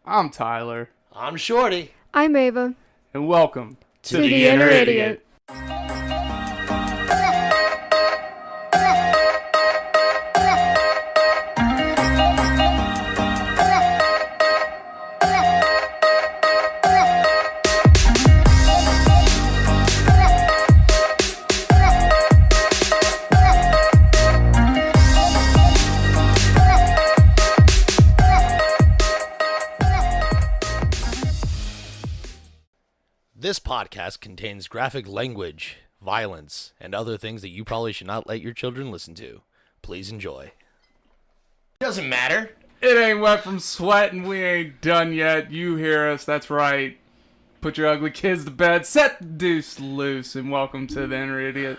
I'm Tyler. I'm Shorty. I'm Ava. And welcome to the Inner Idiot. This podcast contains graphic language, violence, and other things that you probably should not let your children listen to. Please enjoy. Doesn't matter. It ain't wet from sweat and we ain't done yet. You hear us, that's right. Put your ugly kids to bed, set the deuce loose, and welcome to the Inner Idiot.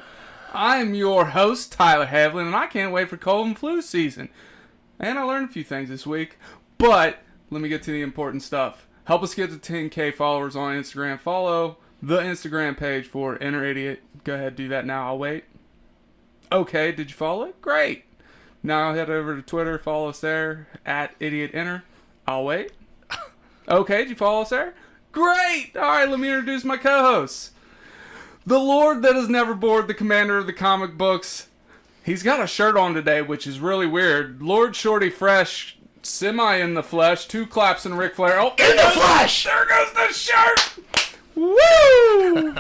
I'm your host, Tyler Havlin, and I can't wait for cold and flu season. And I learned a few things this week, but let me get to the important stuff. Help us get to 10K followers on Instagram. Follow the Instagram page for Inner Idiot. Go ahead, do that now. I'll wait. Okay, did you follow it? Great. Now head over to Twitter. Follow us there at IdiotInner. I'll wait. Okay, did you follow us there? Great. All right, let me introduce my co-hosts. The Lord that is never bored, the commander of the comic books. He's got a shirt on today, which is really weird. Lord Shorty Fresh. Semi in the flesh, 2 claps and Ric Flair. Oh, in the flesh! There goes the shirt! Woo!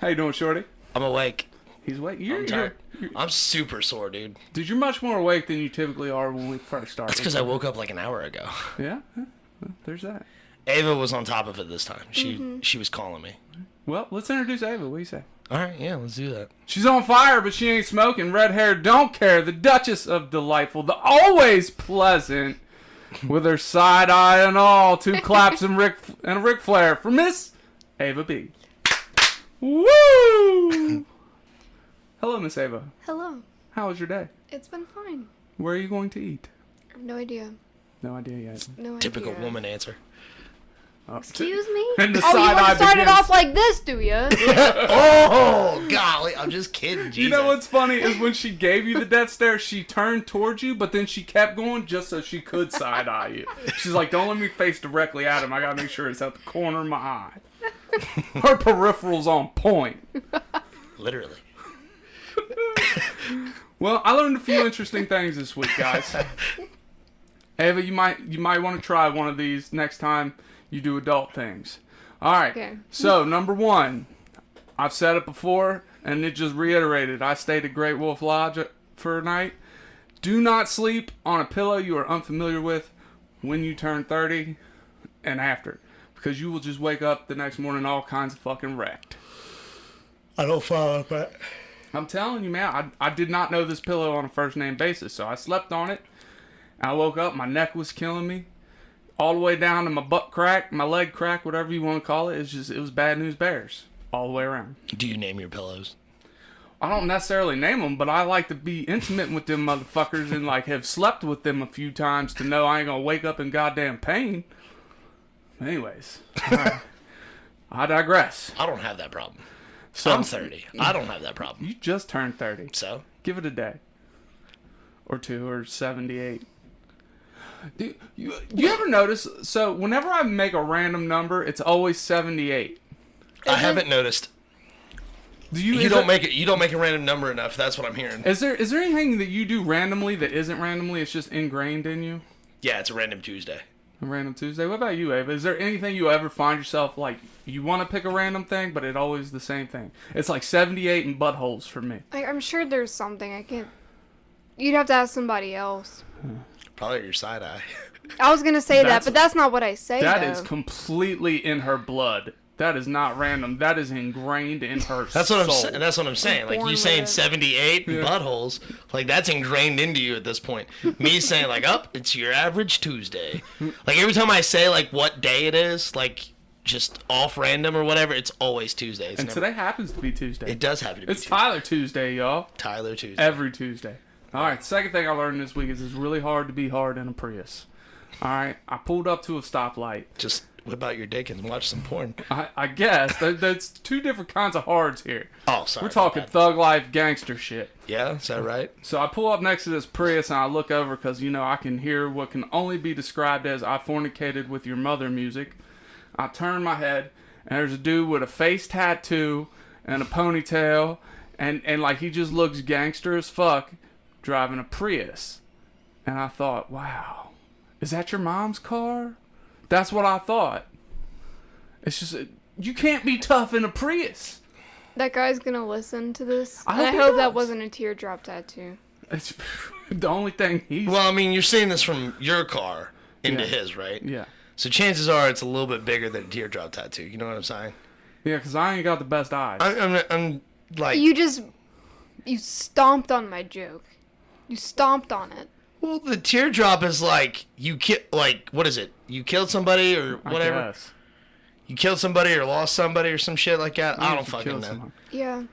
How you doing, Shorty? I'm awake. He's awake. I'm tired. I'm super sore, dude. Dude, you're much more awake than you typically are when we first started. That's because I woke up like an hour ago. Yeah? Well, there's that. Ava was on top of it this time. She was calling me. Well, let's introduce Ava. What do you say? All right, yeah, let's do that. She's on fire, but she ain't smoking. Red hair, don't care. The Duchess of Delightful, the always pleasant, with her side eye and all. 2 claps and a Ric Flair for Miss Ava B. Woo! Hello, Miss Ava. Hello. How was your day? It's been fine. Where are you going to eat? I have no idea. No idea yet. No Typical idea. woman answer. Excuse me? And the oh, you side want eye to start begins. it off like this, do ya? Oh, golly. I'm just kidding, Jesus. You know what's funny is when she gave you the death stare, she turned towards you, but then she kept going just so she could side-eye you. She's like, don't let me face directly at him. I gotta make sure it's at the corner of my eye. Her peripheral's on point. Literally. Well, I learned a few interesting things this week, guys. Ava, you might want to try one of these next time you do adult things. All right. Okay. So, number 1, I've said it before, and it just reiterated. I stayed at Great Wolf Lodge for a night. Do not sleep on a pillow you are unfamiliar with when you turn 30 and after, because you will just wake up the next morning all kinds of fucking wrecked. I don't follow that. I'm telling you, man, I did not know this pillow on a first-name basis, so I slept on it. I woke up, my neck was killing me. All the way down to my butt crack, my leg crack, whatever you want to call it. It was bad news bears all the way around. Do you name your pillows? I don't necessarily name them, but I like to be intimate with them motherfuckers and like have slept with them a few times to know I ain't gonna wake up in goddamn pain. Anyways, all right. I digress. I don't have that problem. So, I'm 30. I don't have that problem. You just turned 30. So? Give it a day. Or 2 or 78. Do you ever notice, so whenever I make a random number, it's always 78. I haven't noticed. You don't make a random number enough. That's what I'm hearing. Is there anything that you do randomly that isn't randomly? It's just ingrained in you? Yeah, it's a random Tuesday. A random Tuesday? What about you, Ava? Is there anything you ever find yourself like, you want to pick a random thing, but it always the same thing? It's like 78 and buttholes for me. I'm sure there's something. I can't... You'd have to ask somebody else. Probably your side eye. I was going to say that, but that's not what I say, That though. is completely in her blood. That is not random. That is ingrained in her That's soul. That's what I'm saying. Like, you saying 78 buttholes, like, that's ingrained into you at this point. Me saying, like, it's your average Tuesday. Like, every time I say, like, what day it is, like, just off random or whatever, it's always Tuesday. Today happens to be Tuesday. It does happen to be It's Tuesday. Tyler Tuesday, y'all. Tyler Tuesday. Every Tuesday. All right, second thing I learned this week is it's really hard to be hard in a Prius. All right, I pulled up to a stoplight. Just whip out your dick and watch some porn. I guess. There's two different kinds of hards here. Oh, sorry. We're talking thug life gangster shit. Yeah, is that right? So I pull up next to this Prius and I look over because, I can hear what can only be described as I fornicated with your mother music. I turn my head and there's a dude with a face tattoo and a ponytail and like he just looks gangster as fuck driving a Prius. And I thought, wow, is that your mom's car? That's what I thought. It's just, you can't be tough in a Prius. That guy's gonna listen to this. I I hope that wasn't a teardrop tattoo. It's the only thing he's... Well, I mean, you're seeing this from your car into his, right? Yeah. So chances are it's a little bit bigger than a teardrop tattoo. You know what I'm saying? Yeah, because I ain't got the best eyes. I'm like... You stomped on my joke. You stomped on it. Well, the teardrop is like, what is it? You killed somebody or whatever? I guess. You killed somebody or lost somebody or some shit like that? I don't fucking know. Someone. Yeah.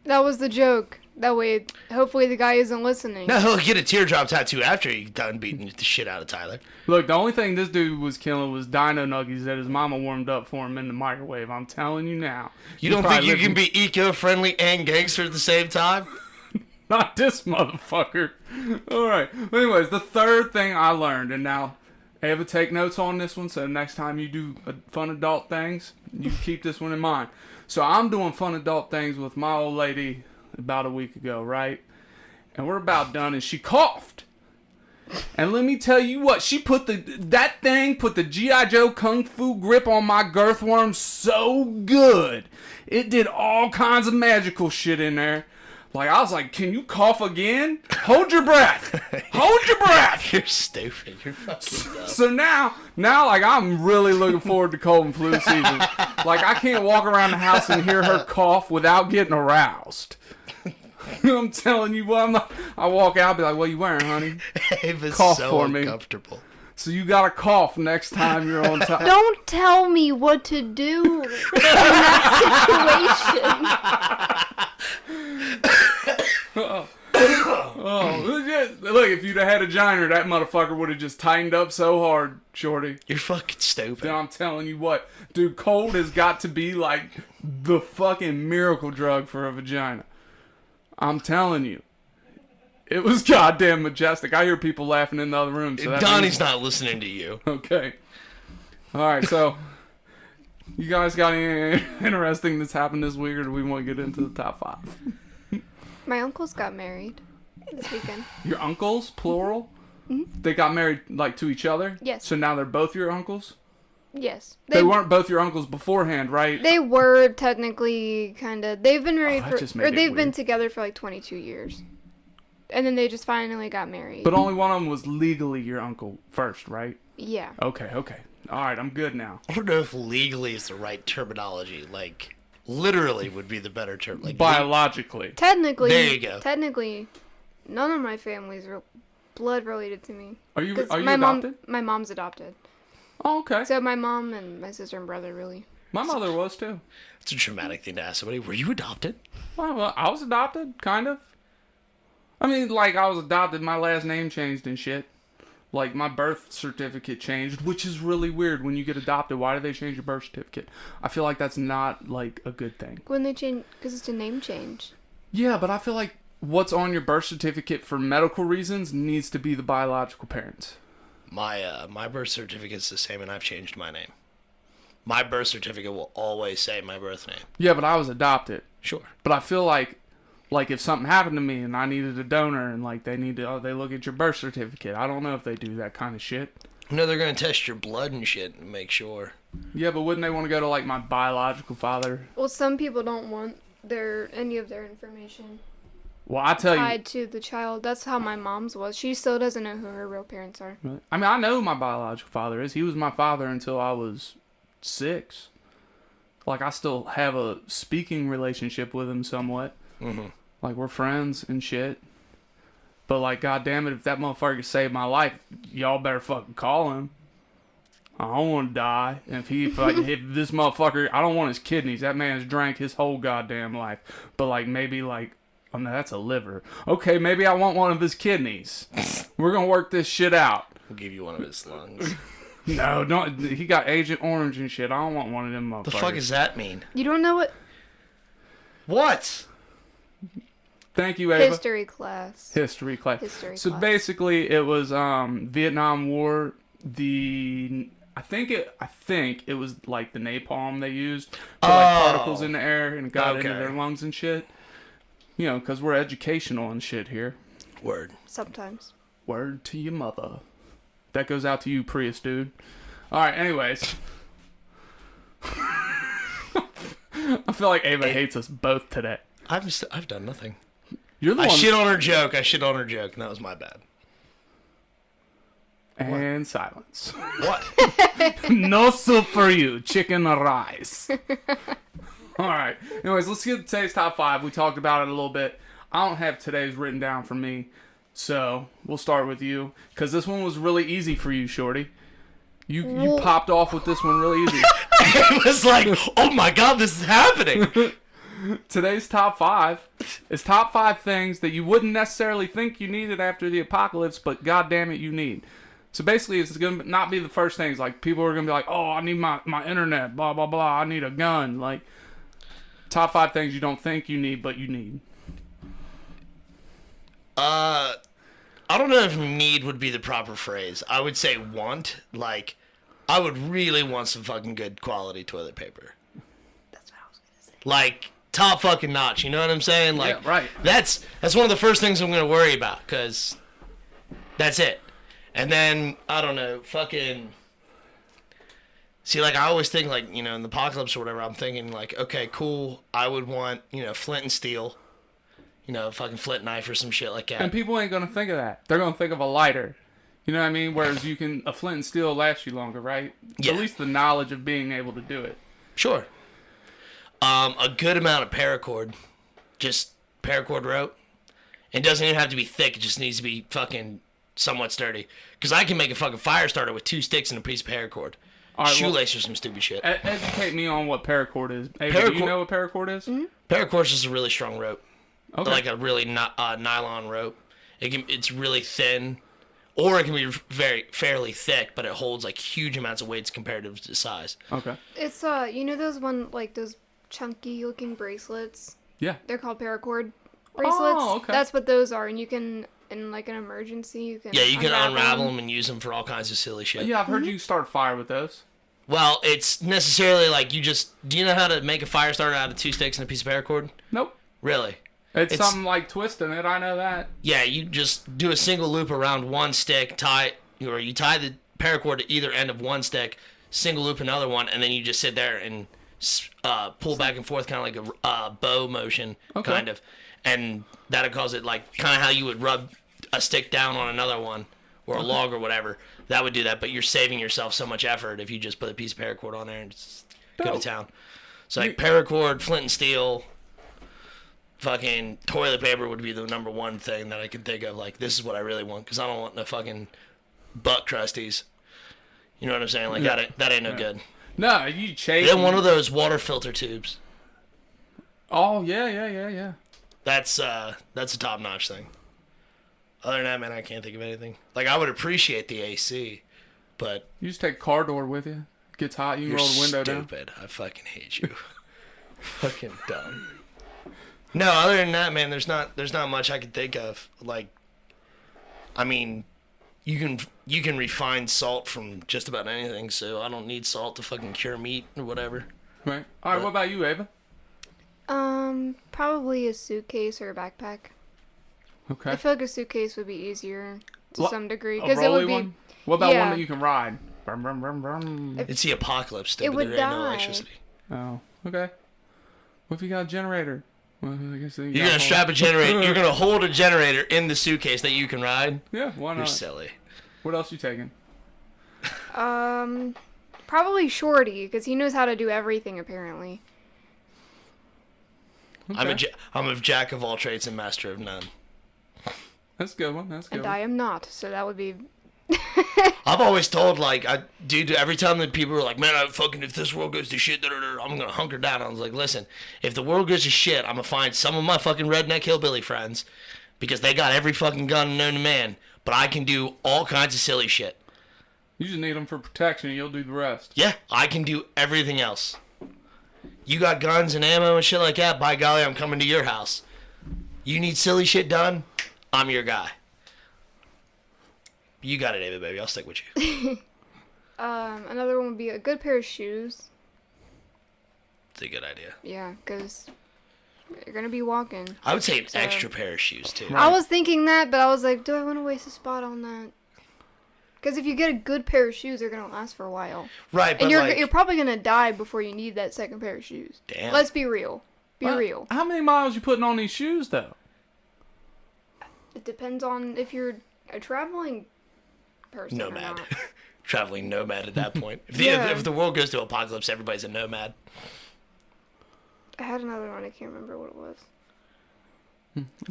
That was the joke. That way, hopefully the guy isn't listening. No, he'll get a teardrop tattoo after he's done beating the shit out of Tyler. Look, the only thing this dude was killing was dino nuggies that his mama warmed up for him in the microwave. I'm telling you now. You don't think you can be eco-friendly and gangster at the same time? Not this motherfucker. All right. Anyways, the third thing I learned, and now Ava, take notes on this one, so next time you do fun adult things, you keep this one in mind. So I'm doing fun adult things with my old lady about a week ago, right? And we're about done, and she coughed. And let me tell you what, she put the G.I. Joe Kung Fu grip on my girth worm so good. It did all kinds of magical shit in there. Like, I was like, can you cough again? Hold your breath. Hold your breath. You're stupid. You're fucking dumb. So now, like, I'm really looking forward to cold and flu season. Like, I can't walk around the house and hear her cough without getting aroused. I'm telling you what, I walk out and be like, what are you wearing, honey? Ava's Cough so for me. uncomfortable. So you gotta cough next time you're on time. Don't tell me what to do in that situation. Look, if you'd have had a giner, that motherfucker would have just tightened up so hard, Shorty. You're fucking stupid. I'm telling you what, dude, cold has got to be like the fucking miracle drug for a vagina. I'm telling you. It was goddamn majestic. I hear people laughing in the other room. So Donnie's not listening to you. Okay. All right, so you guys got anything interesting that's happened this week, or do we want to get into the top 5? My uncles got married this weekend. Your uncles, plural? Mm-hmm. They got married, like, to each other? Yes. So now they're both your uncles? Yes. They weren't both your uncles beforehand, right? They were technically kind of... They've been married they've been together for like 22 years. And then they just finally got married. But only one of them was legally your uncle first, right? Yeah. Okay. All right, I'm good now. I don't know if legally is the right terminology. Like, literally would be the better term. Like biologically. Technically. There you go. Technically, none of my family's blood related to me. Are you my adopted? My mom's adopted. Oh, okay. So my mom and my sister and brother really. My mother was too. It's a traumatic thing to ask somebody. Were you adopted? Well, I was adopted, kind of. I mean, like, I was adopted, my last name changed and shit. Like, my birth certificate changed, which is really weird. When you get adopted, why do they change your birth certificate? I feel like that's not, like, a good thing. When they change, because it's a name change. Yeah, but I feel like what's on your birth certificate for medical reasons needs to be the biological parents. My birth certificate's the same, and I've changed my name. My birth certificate will always say my birth name. Yeah, but I was adopted. Sure. But I feel like if something happened to me and I needed a donor and, like, they look at your birth certificate. I don't know if they do that kind of shit. No, they're going to test your blood and shit and make sure. Yeah, but wouldn't they want to go to, like, my biological father? Well, some people don't want any of their information Well, I tell you, tied to the child. That's how my mom's was. She still doesn't know who her real parents are. I mean, I know who my biological father is. He was my father until I was 6. Like, I still have a speaking relationship with him somewhat. Mm-hmm. Like, we're friends and shit. But, like, goddamn it, if that motherfucker saved my life, y'all better fucking call him. I don't want to die. And if this motherfucker, I don't want his kidneys. That man's drank his whole goddamn life. But, like, maybe, like, oh no, that's a liver. Okay, maybe I want one of his kidneys. We're gonna work this shit out. We'll give you one of his lungs. No, don't. He got Agent Orange and shit. I don't want one of them motherfuckers. The fuck does that mean? You don't know what? What? Thank you, Ava. History class. History class. History so class. basically, it was Vietnam War. I think it was like the napalm they used for like particles in the air and it got into their lungs and shit. You know, because we're educational and shit here. Word. Sometimes. Word to your mother. That goes out to you, Prius dude. All right. Anyways. I feel like Ava hates us both today. I've done nothing. You're the one. I shit on her joke, and that was my bad. And silence. What? No soup for you. Chicken or rice. All right. Anyways, let's get to today's top 5. We talked about it a little bit. I don't have today's written down for me, so we'll start with you because this one was really easy for you, Shorty. You popped off with this one really easy. It was like, oh my god, this is happening. Today's top 5 is top 5 things that you wouldn't necessarily think you needed after the apocalypse, but goddamn it, you need. So basically, it's going to not be the first things. Like, people are going to be like, oh, I need my internet, blah, blah, blah. I need a gun. Like, top 5 things you don't think you need, but you need. I don't know if need would be the proper phrase. I would say want. Like, I would really want some fucking good quality toilet paper. That's what I was going to say. Like, top fucking notch. You know what I'm saying? Like, yeah, right. That's one of the first things I'm going to worry about, because that's it. And then, I don't know, fucking... See, like, I always think, like, you know, in the apocalypse or whatever, I'm thinking, like, okay, cool, I would want, you know, flint and steel. You know, fucking flint knife or some shit like that. And people ain't going to think of that. They're going to think of a lighter. You know what I mean? Whereas a flint and steel lasts you longer, right? Yeah. At least the knowledge of being able to do it. Sure. A good amount of paracord. Just paracord rope. It doesn't even have to be thick. It just needs to be fucking somewhat sturdy. Because I can make a fucking fire starter with 2 sticks and a piece of paracord. Right, shoelace or some stupid shit. Educate me on what paracord is. Hey, do you know what paracord is? Mm-hmm. Paracord is just a really strong rope. Okay. Like a really nylon rope. It's really thin. Or it can be fairly thick, but it holds like huge amounts of weights comparative to size. Okay. It's you know those those chunky looking bracelets? Yeah. They're called paracord bracelets. Oh, okay. That's what those are, and you can in like an emergency you can unravel them and use them for all kinds of silly shit. Yeah, I've heard you start a fire with those. Well, it's necessarily like do you know how to make a fire starter out of 2 sticks and a piece of paracord? Nope. Really? It's something like twisting it, I know that. Yeah, you just do a single loop around one stick, you tie the paracord to either end of one stick, single loop another one, and then you just sit there and pull back and forth kind of like a bow motion, kind of. And that'll cause it like kind of how you would rub a stick down on another one or a log or whatever. That would do that, but you're saving yourself so much effort if you just put a piece of paracord on there and just go to town. So like paracord, flint and steel, fucking toilet paper would be the number one thing that I can think of. Like, this is what I really want, because I don't want no fucking butt crusties. You know what I'm saying? Like, that ain't no good. No, you chase. Then one of those water filter tubes. Oh, yeah. That's a top-notch thing. Other than that, man, I can't think of anything. Like, I would appreciate the AC, but... You just take a car door with you. Gets hot, you can roll the window down. You're stupid. I fucking hate you. Fucking dumb. No, other than that, man, there's not much I can think of. Like, I mean, you can refine salt from just about anything, so I don't need salt to fucking cure meat or whatever. Right. All right, what about you, Ava? Probably a suitcase or a backpack. Okay. I feel like a suitcase would be easier to some degree because it would be. One? What about one that you can ride? It's the apocalypse, it would there die. ain't no electricity. Oh, okay. What if you got a generator? Well, I guess you're gonna strap a generator. You're gonna hold a generator in the suitcase that you can ride. Yeah, why not? You're silly. What else you taking? Probably Shorty, because he knows how to do everything apparently. Okay. I'm a jack of all trades and master of none. That's a good one. And I am not, so that would be. I've always told, like, dude, every time that people are like, man, if this world goes to shit, I'm gonna hunker down. I was like, listen, if the world goes to shit, I'm gonna find some of my fucking redneck hillbilly friends, because they got every fucking gun known to man, but I can do all kinds of silly shit. You just need them for protection and you'll do the rest. Yeah, I can do everything else. You got guns and ammo and shit like that, by golly, I'm coming to your house. You need silly shit done, I'm your guy. You got it, David, baby. I'll stick with you. Another one would be a good pair of shoes. It's a good idea. Yeah, because you're going to be walking. I would say an extra pair of shoes, too. Right. I was thinking that, but I was like, do I want to waste a spot on that? Because if you get a good pair of shoes, they're going to last for a while. Right, but and you're probably going to die before you need that second pair of shoes. Damn. Let's be real. Be real. How many miles you putting on these shoes, though? It depends on if you're a traveling person nomad. or not. Traveling nomad at that point. If the world goes to apocalypse, everybody's a nomad. I had another one. I can't remember what it was.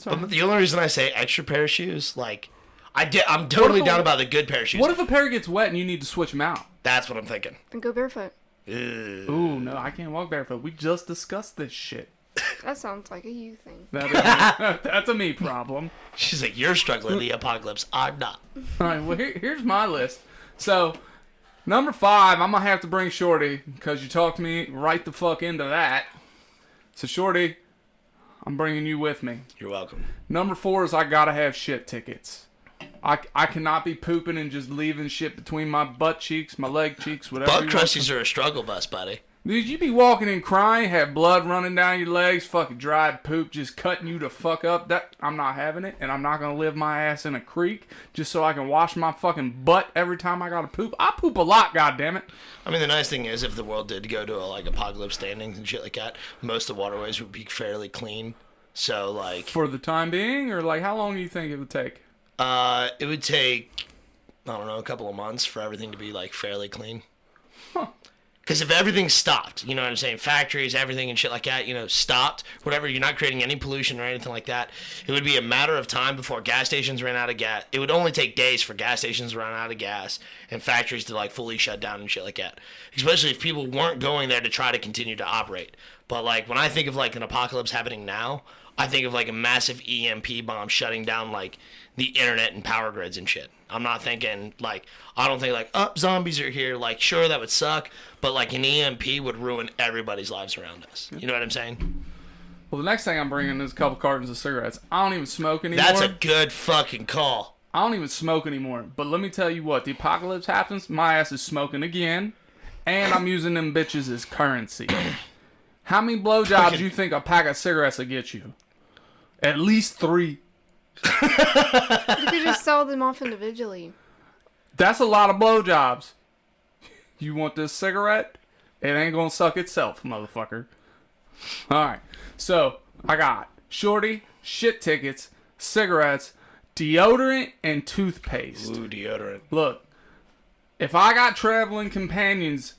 But the only reason I say extra pair of shoes, like... I'm totally down about the good pair of shoes. What if a pair gets wet and you need to switch them out? That's what I'm thinking. Then go barefoot. Ooh, no, I can't walk barefoot. We just discussed this shit. That sounds like a you thing. That's a me problem. She's like, you're struggling in the apocalypse. I'm not. All right, well, here's my list. So, number 5, I'm going to have to bring Shorty because you talked me right the fuck into that. So, Shorty, I'm bringing you with me. You're welcome. Number 4 is I got to have shit tickets. I cannot be pooping and just leaving shit between my butt cheeks, my leg cheeks, whatever. Butt crusties are a struggle bus, buddy. Dude, you be walking and crying, have blood running down your legs, fucking dried poop just cutting you to fuck up. That I'm not having it, and I'm not gonna live my ass in a creek just so I can wash my fucking butt every time I gotta poop. I poop a lot, goddammit. I mean, the nice thing is, if the world did go to a apocalypse standings and shit like that, most of the waterways would be fairly clean. So for the time being, or how long do you think it would take? It would take, I don't know, a couple of months for everything to be fairly clean. Huh. Because if everything stopped, you know what I'm saying, factories, everything and shit like that, stopped, whatever, you're not creating any pollution or anything like that, it would be a matter of time before gas stations ran out of gas. It would only take days for gas stations to run out of gas and factories to fully shut down and shit like that. Especially if people weren't going there to try to continue to operate. But when I think of an apocalypse happening now, I think of a massive EMP bomb shutting down the internet and power grids and shit. I'm not thinking I don't think zombies are here. Sure, that would suck, but an EMP would ruin everybody's lives around us. You know what I'm saying? Well, the next thing I'm bringing is a couple cartons of cigarettes. I don't even smoke anymore. That's a good fucking call. I don't even smoke anymore. But let me tell you what, the apocalypse happens, my ass is smoking again, and I'm using them bitches as currency. How many blowjobs do you think a pack of cigarettes will get you? At least 3. You could just sell them off individually. That's a lot of blowjobs. You want this cigarette? It ain't gonna suck itself, motherfucker. Alright, so I got Shorty, shit tickets, cigarettes, deodorant, and toothpaste. Ooh, deodorant. Look, if I got traveling companions,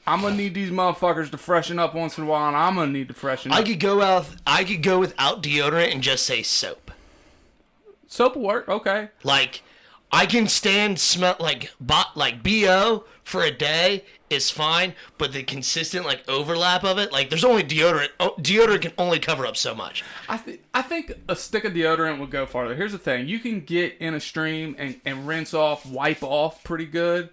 I'm gonna need these motherfuckers to freshen up once in a while, and I'm gonna need to freshen up. I could go without deodorant and just say soap. Soap will work, okay. I can stand smell BO for a day is fine, but the consistent overlap of it, there's only deodorant. Deodorant can only cover up so much. I think a stick of deodorant would go farther. Here's the thing: you can get in a stream and rinse off, wipe off pretty good,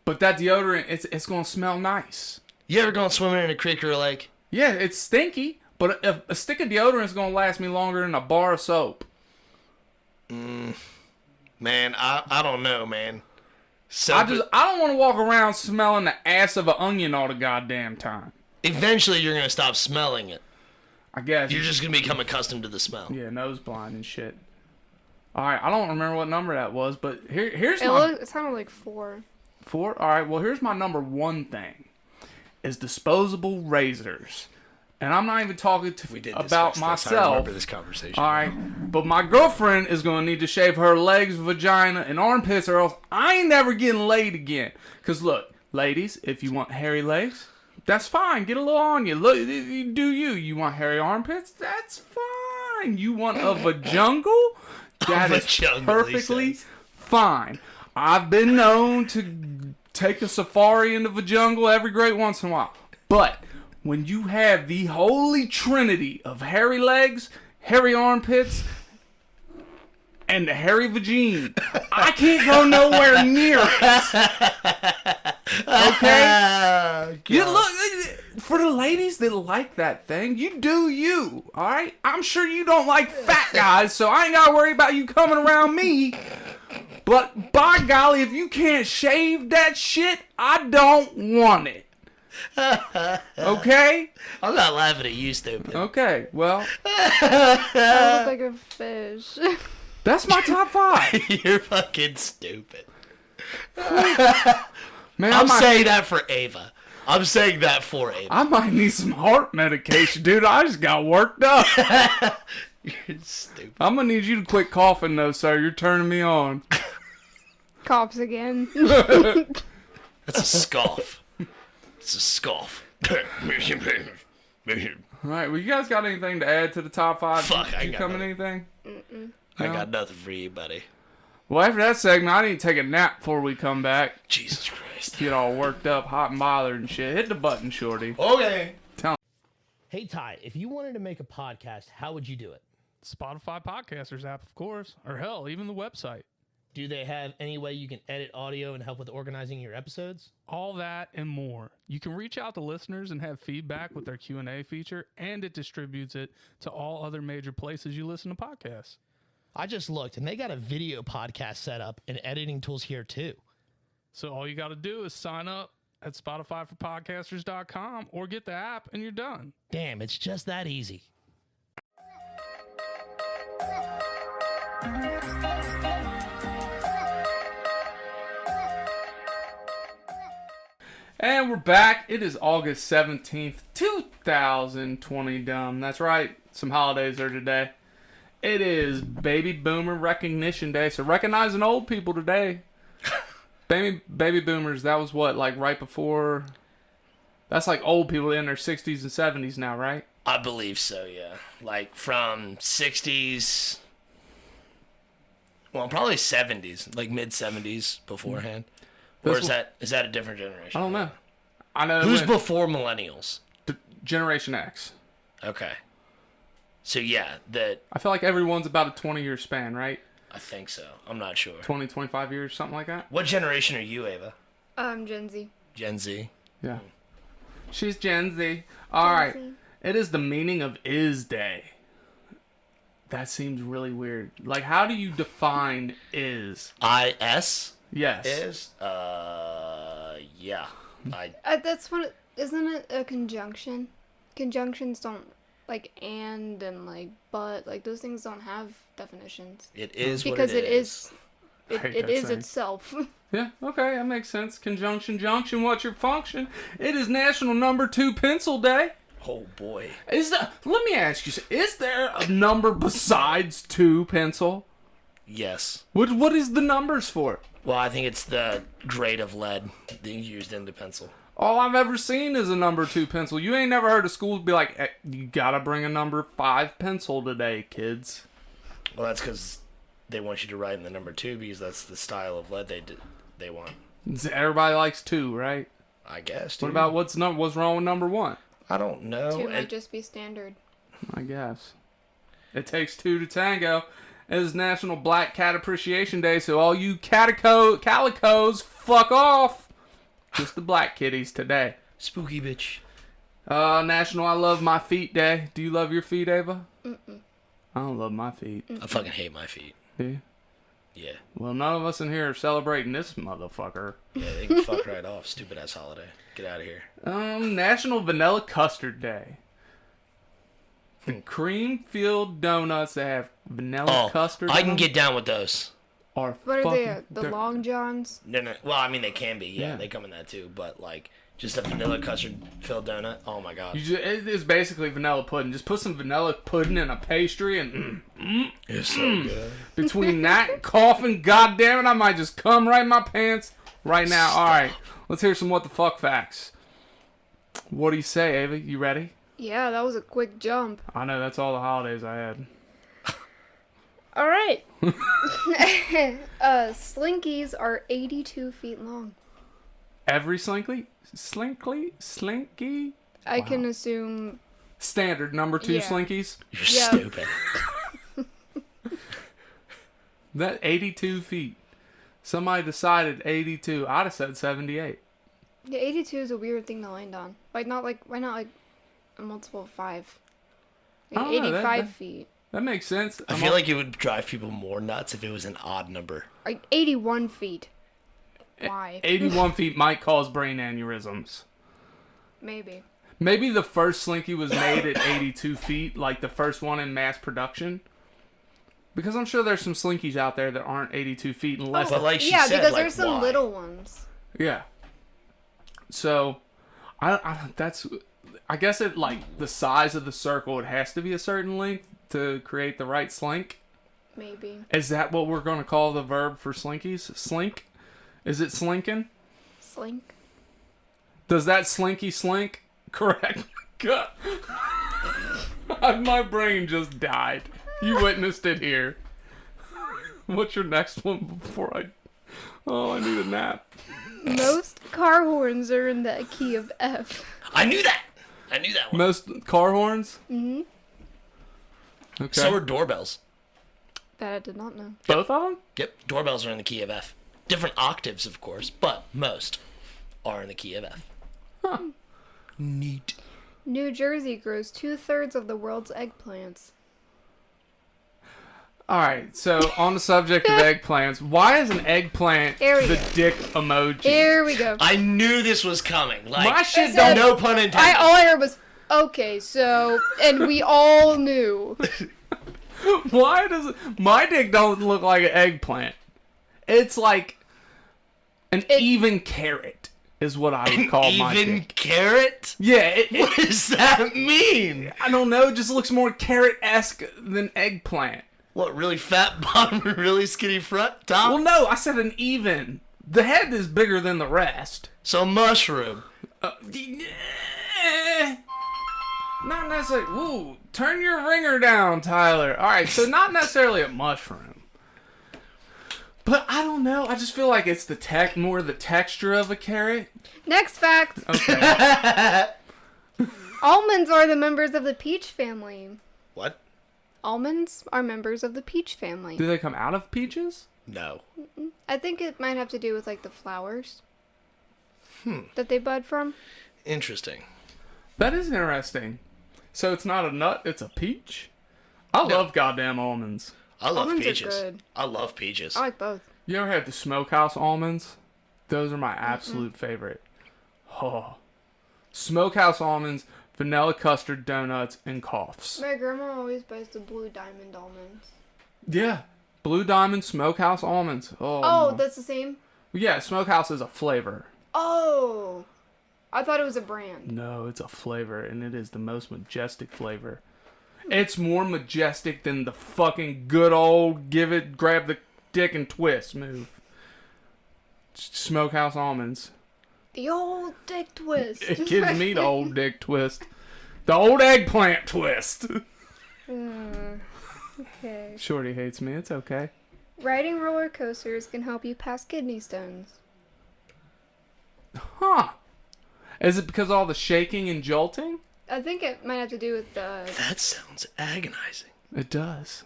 but that deodorant it's gonna smell nice. You ever gone swimming in a creek or a lake? Yeah, it's stinky, but a stick of deodorant is gonna last me longer than a bar of soap. Man, I don't know, man. I don't want to walk around smelling the ass of an onion all the goddamn time. Eventually, you're gonna stop smelling it. I guess you're just gonna become accustomed to the smell. Yeah, nose blind and shit. All right, I don't remember what number that was, but here's it sounded like 4. 4. All right, well here's my number 1 thing: is disposable razors. And I'm not even talking about myself. I remember this conversation. All right, but my girlfriend is going to need to shave her legs, vagina, and armpits, or else I ain't never getting laid again. Because look, ladies, if you want hairy legs, that's fine. Get a little on you. Look, do you? You want hairy armpits? That's fine. You want a vajungle? That is perfectly fine. I've been known to take a safari in the vajungle every great once in a while, but when you have the holy trinity of hairy legs, hairy armpits, and the hairy vagine. I can't go nowhere near it. Okay? You look, for the ladies that like that thing, you do you, alright? I'm sure you don't like fat guys, so I ain't gotta worry about you coming around me. But by golly, if you can't shave that shit, I don't want it. Okay? I'm not laughing at you, stupid. Okay, well. I look like a fish. That's my top 5. You're fucking stupid. Man, I'm saying that for Ava. I'm saying that for Ava. I might need some heart medication, dude. I just got worked up. You're stupid. I'm gonna need you to quit coughing, though, sir. You're turning me on. Coughs again. That's a scoff. It's a scoff. Alright, well, you guys got anything to add to the top 5? Fuck, Did you come with anything? I got nothing for you, buddy. Well, after that segment, I need to take a nap before we come back. Jesus Christ. Get all worked up, hot and bothered and shit. Hit the button, Shorty. Okay. Hey, Ty, if you wanted to make a podcast, how would you do it? Spotify Podcasters app, of course. Or hell, even the website. Do they have any way you can edit audio and help with organizing your episodes? All that and more. You can reach out to listeners and have feedback with their Q&A feature, and it distributes it to all other major places you listen to podcasts. I just looked, and they got a video podcast set up and editing tools here, too. So all you got to do is sign up at SpotifyForPodcasters.com or get the app, and you're done. Damn, it's just that easy. And we're back. It is August 17th, 2020, dumb. That's right. Some holidays are today. It is Baby Boomer Recognition Day, so recognizing old people today. Baby Boomers, that was what, like right before... That's like old people in their 60s and 70s now, right? I believe so, yeah. Like from 60s... Well, probably 70s, like mid-70s beforehand. Or is that a different generation? I don't know. I know. Who's before millennials? Generation X. Okay. So yeah, I feel like everyone's about a 20-year span, right? I think so. I'm not sure. 20, 25 years, something like that. What generation are you, Ava? Gen Z. Gen Z. Yeah. She's Gen Z. All right. It is the meaning of is day. That seems really weird. Like, how do you define is? I-S? Yes. Is? Yeah. That's what. Isn't it a conjunction? Conjunctions don't like and like but like those things don't have definitions. It is because what it is. It is itself. Yeah. Okay, that makes sense. Conjunction, junction. What's your function? It is National Number 2 Pencil Day. Oh boy. Let me ask you: is there a number besides 2 pencil? Yes. What is the numbers for? Well, I think it's the grade of lead being used in the pencil. All I've ever seen is a number 2 pencil. You ain't never heard of schools be like, hey, you gotta bring a number 5 pencil today, kids. Well, that's because they want you to write in the number 2 because that's the style of lead they want. Everybody likes 2, right? I guess. Dude. What about what's wrong with number 1? I don't know. 2 might just be standard. I guess. It takes 2 to tango. It is National Black Cat Appreciation Day, so all you calicos, fuck off. Just the black kitties today. Spooky bitch. National I Love My Feet Day. Do you love your feet, Ava? Mm-mm. I don't love my feet. I fucking hate my feet. Do you? Yeah. Well, none of us in here are celebrating this motherfucker. Yeah, they can fuck right off. Stupid ass holiday. Get out of here. National Vanilla Custard Day. Cream-filled donuts that have vanilla custard I can in them get down with those. are What are fucking, they? The Long Johns? No. Well, I mean, they can be. Yeah, Yeah. they come in that too. But, like, just a vanilla custard-filled donut. Oh, my God. it is basically vanilla pudding. Just put some vanilla pudding in a pastry and It's so good. between that and coughing, goddammit, I might just come right in my pants right now. Stop. Alright, let's hear some what the fuck facts. What do you say, Ava? You ready? Yeah, that was a quick jump. I know, that's all the holidays I had. All right. Slinkies are 82 feet long. Every slinky? Slinky? I Wow. can assume. Standard number 2 Yeah. slinkies? You're Yeah. stupid. That 82 feet. Somebody decided 82. I'd have said 78. Yeah, 82 is a weird thing to land on. Why not a multiple of 5? Like I don't know, 85 that- feet. That makes sense. I feel like it would drive people more nuts if it was an odd number. Like 81 feet. Why? 81 feet might cause brain aneurysms. Maybe. Maybe the first Slinky was made at 82 feet, like the first one in mass production. Because I'm sure there's some Slinkies out there that aren't 82 feet unless... But like she Yeah, said, because like, there's some why? little ones. Yeah. So, I guess it, like, the size of the circle, it has to be a certain length to create the right slink. Maybe. Is that what we're going to call the verb for Slinkies? Slink? Is it slinking? Slink. Does that Slinky slink? Correct. God. My brain just died. You witnessed it here. What's your next one before I... Oh, I need a nap. Most car horns are in the key of F. I knew that one. Most car horns? Mm-hmm. Okay. So are doorbells. That I did not know. Both of them? Yep, doorbells are in the key of F. Different octaves, of course, but most are in the key of F. Huh. Neat. New Jersey grows 2/3 of the world's eggplants. Alright, so on the subject of eggplants, why is an eggplant Here we the go. dick emoji? Here we go. I knew this was coming. Like, My shit don't- no pun intended. All I heard was, okay, so, and we all knew. Why does it... My dick don't look like an eggplant. It's like an even carrot is what I would call my Even dick. carrot? Yeah, What does that mean? I don't know, it just looks more carrot-esque than eggplant. What, really fat bottom and really skinny front? Top? Well, no, I said an even. The head is bigger than the rest. So mushroom. Not necessarily. Ooh, turn your ringer down, Tyler. All right, so not necessarily a mushroom, but I don't know. I just feel like it's more the texture of a carrot. Next fact. Okay. Almonds are the members of the peach family. What? Almonds are members of the peach family. Do they come out of peaches? No. I think it might have to do with like the flowers that they bud from. Interesting. That is interesting. So it's not a nut; it's a peach. I love goddamn almonds. I love Almonds are peaches. good. I love peaches. I like both. You ever had the smokehouse almonds? Those are my absolute favorite. Oh, smokehouse almonds, vanilla custard donuts, and coughs. My grandma always buys the blue diamond almonds. Yeah, Blue Diamond Smokehouse almonds. Oh, that's the same? yeah. Smokehouse is a flavor. Oh. I thought it was a brand. No, it's a flavor, and it is the most majestic flavor. It's more majestic than the fucking good old grab the dick and twist move. Smokehouse almonds. The old dick twist. It gives me the old dick twist. The old eggplant twist. Okay. Shorty hates me. It's okay. Riding roller coasters can help you pass kidney stones. Huh. Is it because of all the shaking and jolting? I think it might have to do with the... That sounds agonizing. It does.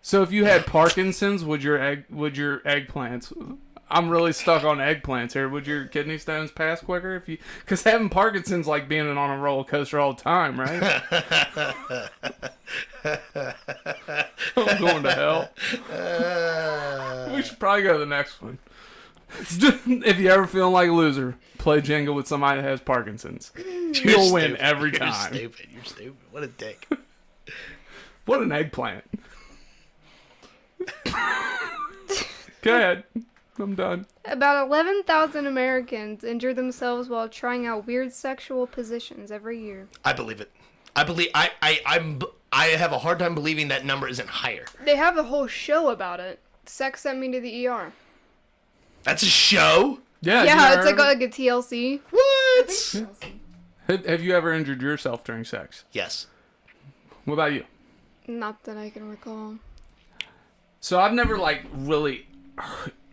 So if you had Parkinson's, would your eggplants... I'm really stuck on eggplants here. Would your kidney stones pass quicker if you... Because having Parkinson's like being on a roller coaster all the time, right? I'm going to hell. We should probably go to the next one. If you ever feeling like a loser, play Jenga with somebody that has Parkinson's. You'll win every time. You're stupid. You're stupid. What a dick. What an eggplant. Go ahead. I'm done. About 11,000 Americans injure themselves while trying out weird sexual positions every year. I believe it. I have a hard time believing that number isn't higher. They have a whole show about it. Sex sent me to the ER. That's a show? Yeah, Yeah, it's like a TLC. What? Have you ever injured yourself during sex? Yes. What about you? Not that I can recall. So I've never like really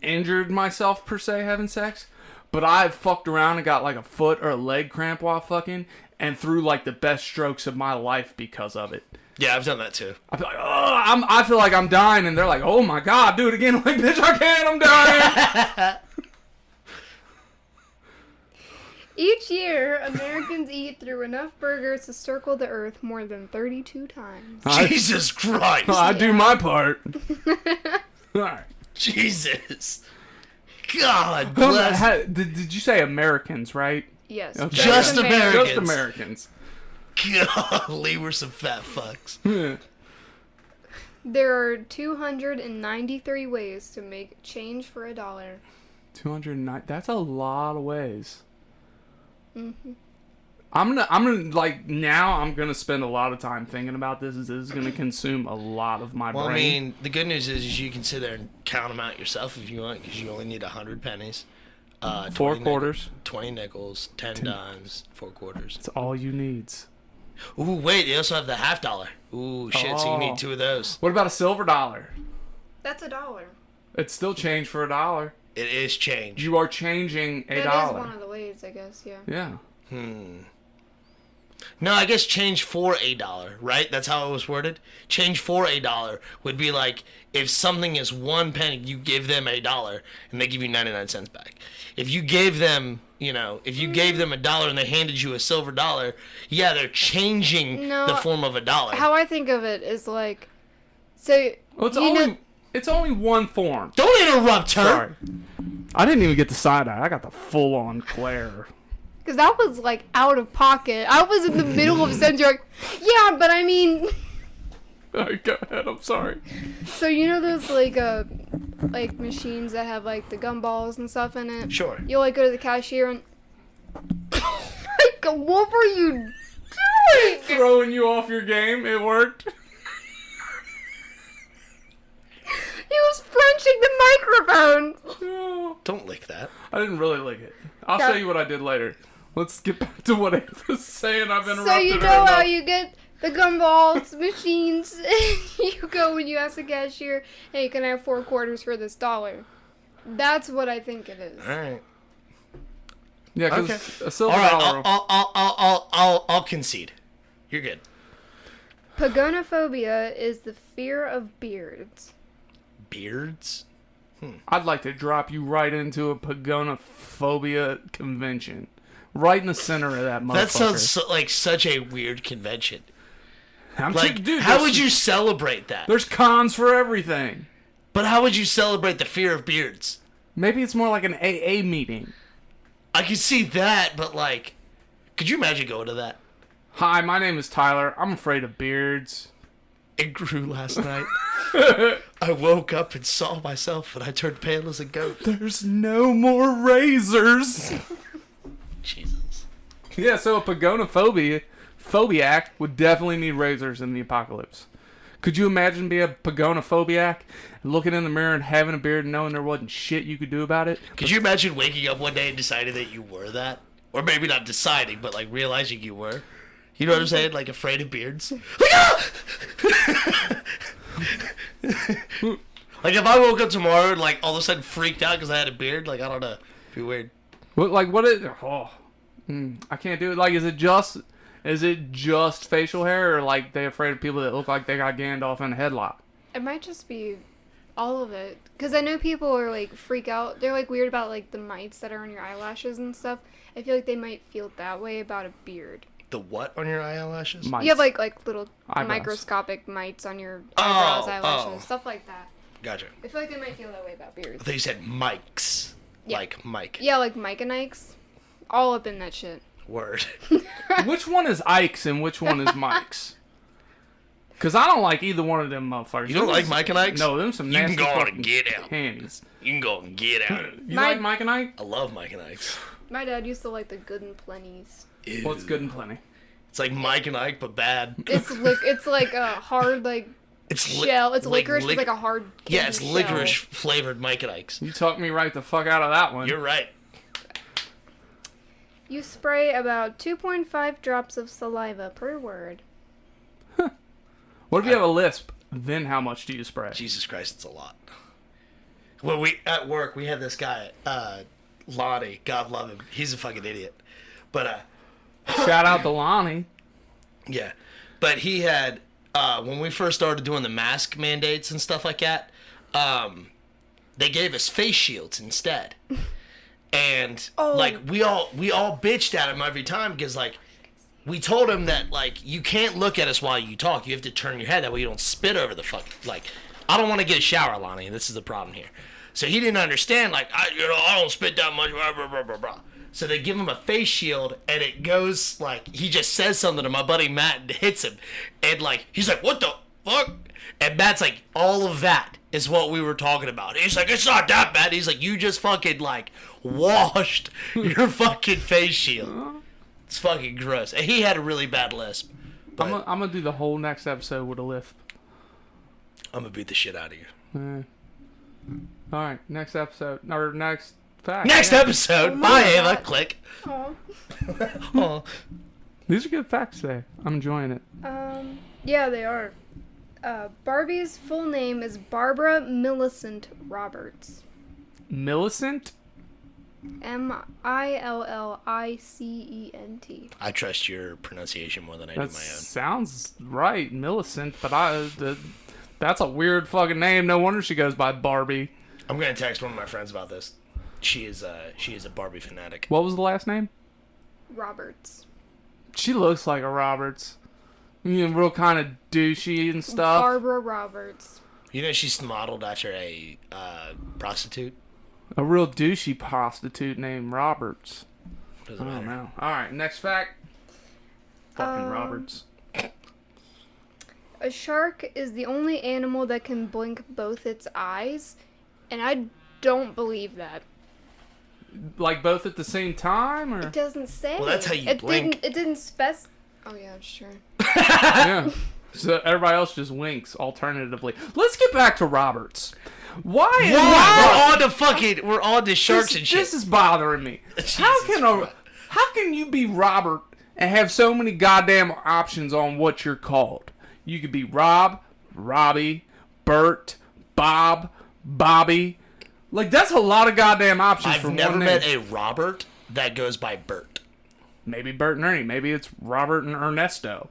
injured myself per se having sex, but I've fucked around and got like a foot or a leg cramp while fucking, and threw like the best strokes of my life because of it. Yeah, I've done that too. I'd be like, oh, I feel like I'm dying, and they're like, oh my god, do it again. I'm like, bitch, I can't, I'm dying. Each year, Americans eat through enough burgers to circle the earth more than 32 times. Jesus Christ. I do my part. All right. Jesus. God bless. Did you say Americans, right? Yes. Okay. Just Americans. Just Americans. Golly, we're some fat fucks. There are 293 ways to make change for $1. 209. That's a lot of ways. Mm-hmm. I'm gonna spend a lot of time thinking about this. This is gonna consume a lot of my Well, brain. I mean, the good news is you can sit there and count them out yourself if you want, because you only need 100 pennies. 4 quarters. 20 nickels, 10 dimes, 4 quarters. It's all you needs. Ooh, wait, they also have the $50. Ooh, shit, so you need 2 of those. What about a silver dollar? That's $1. It's still change for $1. It is change. You are changing a That dollar. is one of the ways, I guess, yeah. Yeah. No, I guess change for $1, right? That's how it was worded. Change for $1 would be like if something is 1 penny, you give them $1 and they give you 99 cents back. If you gave them, if you gave them $1 and they handed you a silver dollar, yeah, they're changing the form of $1. How I think of it is like, so Well, it's only one form. Don't interrupt her. Sorry. I didn't even get the side eye. I got the full on glare. because that was like out of pocket. I was in the middle of a sentence. You're like, yeah, but I mean. Alright, go ahead. I'm sorry. So you know those like machines that have like the gumballs and stuff in it? Sure. You'll like go to the cashier and like, what were you doing? Throwing you off your game. It worked. He was Frenching the microphone. Oh, Don't lick that. I didn't really lick it. I'll Yeah. show you what I did later. Let's get back to what Ava's saying. I've interrupted So you her know how enough. you get the gumballs machines and you go and you ask the cashier, hey, can I have 4 quarters for this $1? That's what I think it is. All right. Yeah, because Okay. a silver All right. dollar. I'll concede. You're good. Pagonophobia is the fear of beards. Beards? I'd like to drop you right into a pagonophobia convention. Right in the center of that motherfucker. That sounds like such a weird convention. Like, Dude, how would you celebrate that? There's cons for everything. But how would you celebrate the fear of beards? Maybe it's more like an AA meeting. I could see that, but like, could you imagine going to that? Hi, my name is Tyler. I'm afraid of beards. It grew last night. I woke up and saw myself, and I turned pale as a goat. There's no more razors. Jesus. Yeah, so a phobiac would definitely need razors in the apocalypse. Could you imagine being a pagonophobiac and looking in the mirror and having a beard and knowing there wasn't shit you could do about it? Could you imagine waking up one day and deciding that you were that? Or maybe not deciding, but like realizing you were. You know what I'm saying? Like afraid of beards. Like, ah! Like if I woke up tomorrow and like all of a sudden freaked out because I had a beard, like I don't know, it'd be weird. What is? Oh, I can't do it. Like, is it just facial hair, or like they afraid of people that look like they got Gandalf in a headlock? It might just be all of it. Because I know people are like freak out. They're like weird about like the mites that are on your eyelashes and stuff. I feel like they might feel that way about a beard. The what on your eyelashes? Mites. You have like little Eyebrows. microscopic mites on your eyebrows, eyelashes, oh. stuff like that. Gotcha. I feel like they might feel that way about I beards. thought you said mics. Yeah. Like Mike. Yeah, like Mike and Ike's. All up in that shit. Word. Which one is Ike's and which one is Mike's? Because I don't like either one of them motherfuckers. You don't like Mike and Ike's? No, them some You can nasty go on fucking and get out. panties. You can go and get out. You My- like Mike and Ike? I love Mike and Ike's. My dad used to like the Good and Plenty's. Ew. Well, it's good and plenty. It's like Mike and Ike, but bad. It's like a hard like shell. It's licorice with like a hard Yeah, candy it's shell. licorice flavored Mike and Ike's. You talked me right the fuck out of that one. You're right. You spray about 2.5 drops of saliva per word. What if you have a lisp? Then how much do you spray? Jesus Christ, it's a lot. Well, we at work we had this guy, Lonnie. God love him. He's a fucking idiot. But Shout out to Lonnie. Yeah. But he had, when we first started doing the mask mandates and stuff like that, they gave us face shields instead. And, like, we all bitched at him every time because, like, we told him that, like, you can't look at us while you talk. You have to turn your head. That way you don't spit over the fuck. Like, I don't want to get a shower, Lonnie. This is the problem here. So he didn't understand, like, I don't spit that much, blah, blah, blah, blah, blah. So they give him a face shield, and it goes, like, he just says something to my buddy Matt and hits him. And, like, he's like, what the fuck? And Matt's like, all of that is what we were talking about. He's like, it's not that bad. He's like, you just fucking, like, washed your fucking face shield. It's fucking gross. And he had a really bad lisp. I'm gonna do the whole next episode with a lisp. I'm gonna beat the shit out of you. All right, next episode or next fact. Next episode. Bye, Ava. Click. Oh. These are good facts today. I'm enjoying it. Yeah, they are. Barbie's full name is Barbara Millicent Roberts. Millicent? Millicent. I trust your pronunciation more than I do my own. Sounds right, Millicent, but that's a weird fucking name. No wonder she goes by Barbie. I'm gonna text one of my friends about this. She is a Barbie fanatic. What was the last name? Roberts. She looks like a Roberts. You know, real kind of douchey and stuff. Barbara Roberts. You know she's modeled after a prostitute. A real douchey prostitute named Roberts. Doesn't I don't matter. know. All right, next fact. Fucking Roberts. A shark is the only animal that can blink both its eyes, and I don't believe that. Like both at the same time, or It doesn't say. Well, that's how you blink. It didn't spec. Oh yeah, sure. yeah. So everybody else just winks. Alternatively, let's get back to Roberts. Why? We're on to sharks and shit. This is bothering me. Jesus How can you be Robert and have so many goddamn options on what you're called? You could be Rob, Robbie, Bert, Bob, Bobby. Like, that's a lot of goddamn options for one name. I've never met a Robert that goes by Bert. Maybe Bert and Ernie. Maybe it's Robert and Ernesto.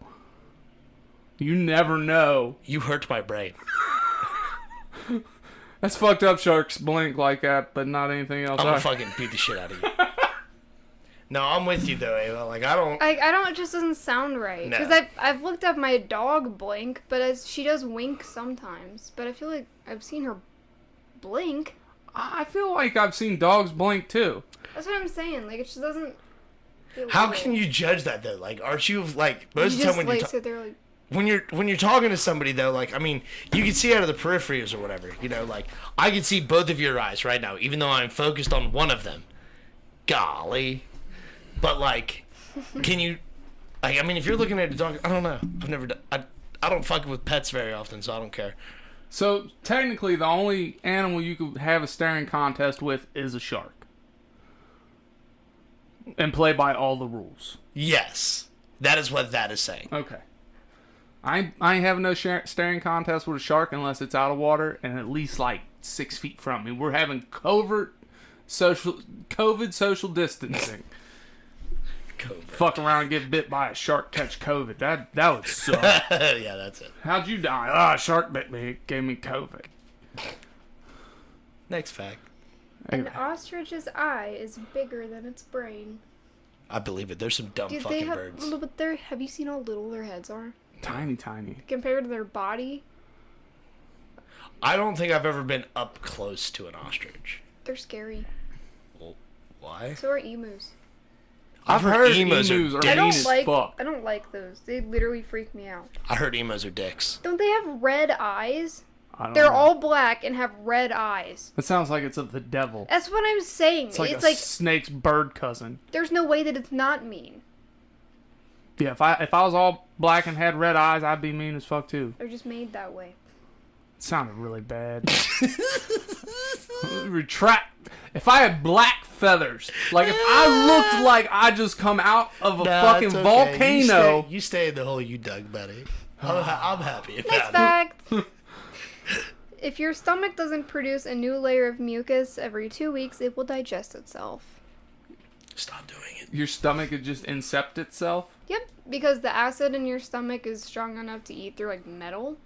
You never know. You hurt my brain. That's fucked up. Sharks blink like that, but not anything else. I'm gonna fucking beat the shit out of you. No, I'm with you though, Ava. Like, I don't. It just doesn't sound right. No. Because I've looked up my dog Blink, but she does wink sometimes. But I feel like I've seen her blink. I feel like I've seen dogs blink too. That's what I'm saying. Like, it just doesn't. Feel How right. can you judge that though? Like, aren't you like most You of the just time like sit there like. when you're talking to somebody though, like, I mean, you can see out of the peripheries or whatever, you know, like, I can see both of your eyes right now, even though I'm focused on one of them. Golly. But, like, can you, like, I mean, if you're looking at a dog, I don't know. I've never done, I don't fuck with pets very often, so I don't care. So, technically, the only animal you could have a staring contest with is a shark. And play by all the rules. Yes. That is what that is saying. Okay. I ain't having no staring contest with a shark unless it's out of water and at least like 6 feet from me. We're having COVID social distancing. COVID. Fuck around and get bit by a shark, catch COVID. That would suck. Yeah, that's it. How'd you die? A shark bit me. It gave me COVID. Next fact. An ostrich's eye is bigger than its brain. I believe it. There's some dumb Dude, fucking they have birds. have you seen how little their heads are? Tiny, tiny. Compared to their body? I don't think I've ever been up close to an ostrich. They're scary. Well, why? So are emus. I've heard emus are emus are dicks. mean as fuck. I don't like those. They literally freak me out. I heard emos are dicks. Don't they have red eyes? I don't They're know. all black and have red eyes. It sounds like it's of the devil. That's what I'm saying. It's like a snake's bird cousin. There's no way that it's not mean. Yeah, if I was all black and had red eyes, I'd be mean as fuck too. They're just made that way. It sounded really bad. Retract. If I had black feathers, like if I looked like I just come out of a fucking it's okay. volcano. You stay in the hole you dug, buddy. I'm happy Next about it. fact. If your stomach doesn't produce a new layer of mucus every 2 weeks, it will digest itself. Stop doing it. Your stomach could just incept itself? Yep, because the acid in your stomach is strong enough to eat through like metal.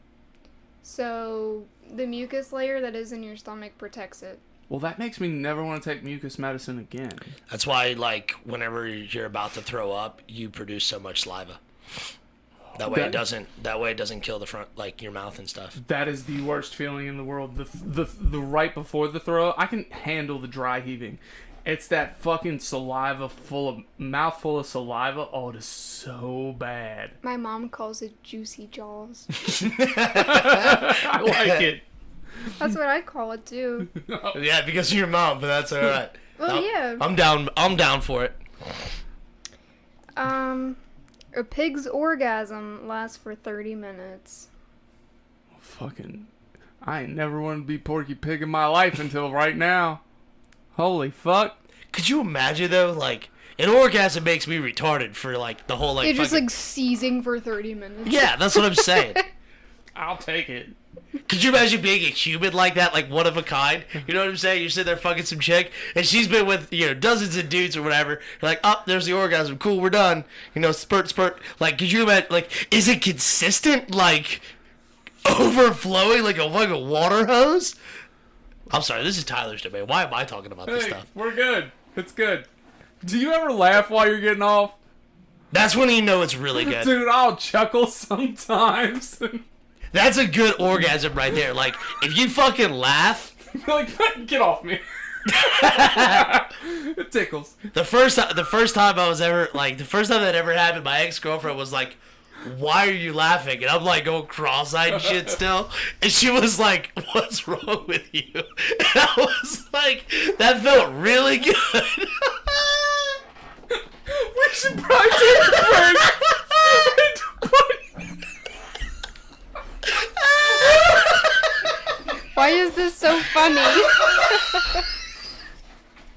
So the mucus layer that is in your stomach protects it. Well, that makes me never want to take mucus medicine again. That's why, like, whenever you're about to throw up, you produce so much saliva. That way it doesn't kill the front, like your mouth and stuff. That is the worst feeling in the world. The right before the throw, I can handle the dry heaving. It's that fucking saliva mouthful of saliva. Oh, it is so bad. My mom calls it juicy jaws. I like it. That's what I call it too. Yeah, because of your mom, but that's all right. Well, yeah. I'm down for it. A pig's orgasm lasts for 30 minutes. Fucking, I ain't never wanted to be Porky Pig in my life until right now. Holy fuck. Could you imagine, though, like, an orgasm makes me retarded for, like, the whole, like, You're just, like, seizing for 30 minutes. Yeah, that's what I'm saying. I'll take it. Could you imagine being a human like that, like, one of a kind? You know what I'm saying? You're sitting there fucking some chick, and she's been with, dozens of dudes or whatever. You're like, oh, there's the orgasm. Cool, we're done. Spurt. Like, could you imagine, like, is it consistent, like, overflowing like a fucking water hose? I'm sorry, this is Tyler's domain. Why am I talking about this stuff? We're good. It's good. Do you ever laugh while you're getting off? That's when you know it's really good. Dude, I'll chuckle sometimes. That's a good orgasm right there. Like, if you fucking laugh... like, get off me. It tickles. The first time I was ever, like, the first time that ever happened, my ex-girlfriend was like, why are you laughing? And I'm like going cross-eyed and shit still. And she was like, what's wrong with you? And I was like, that felt really good. We should probably take a break. Why is this so funny?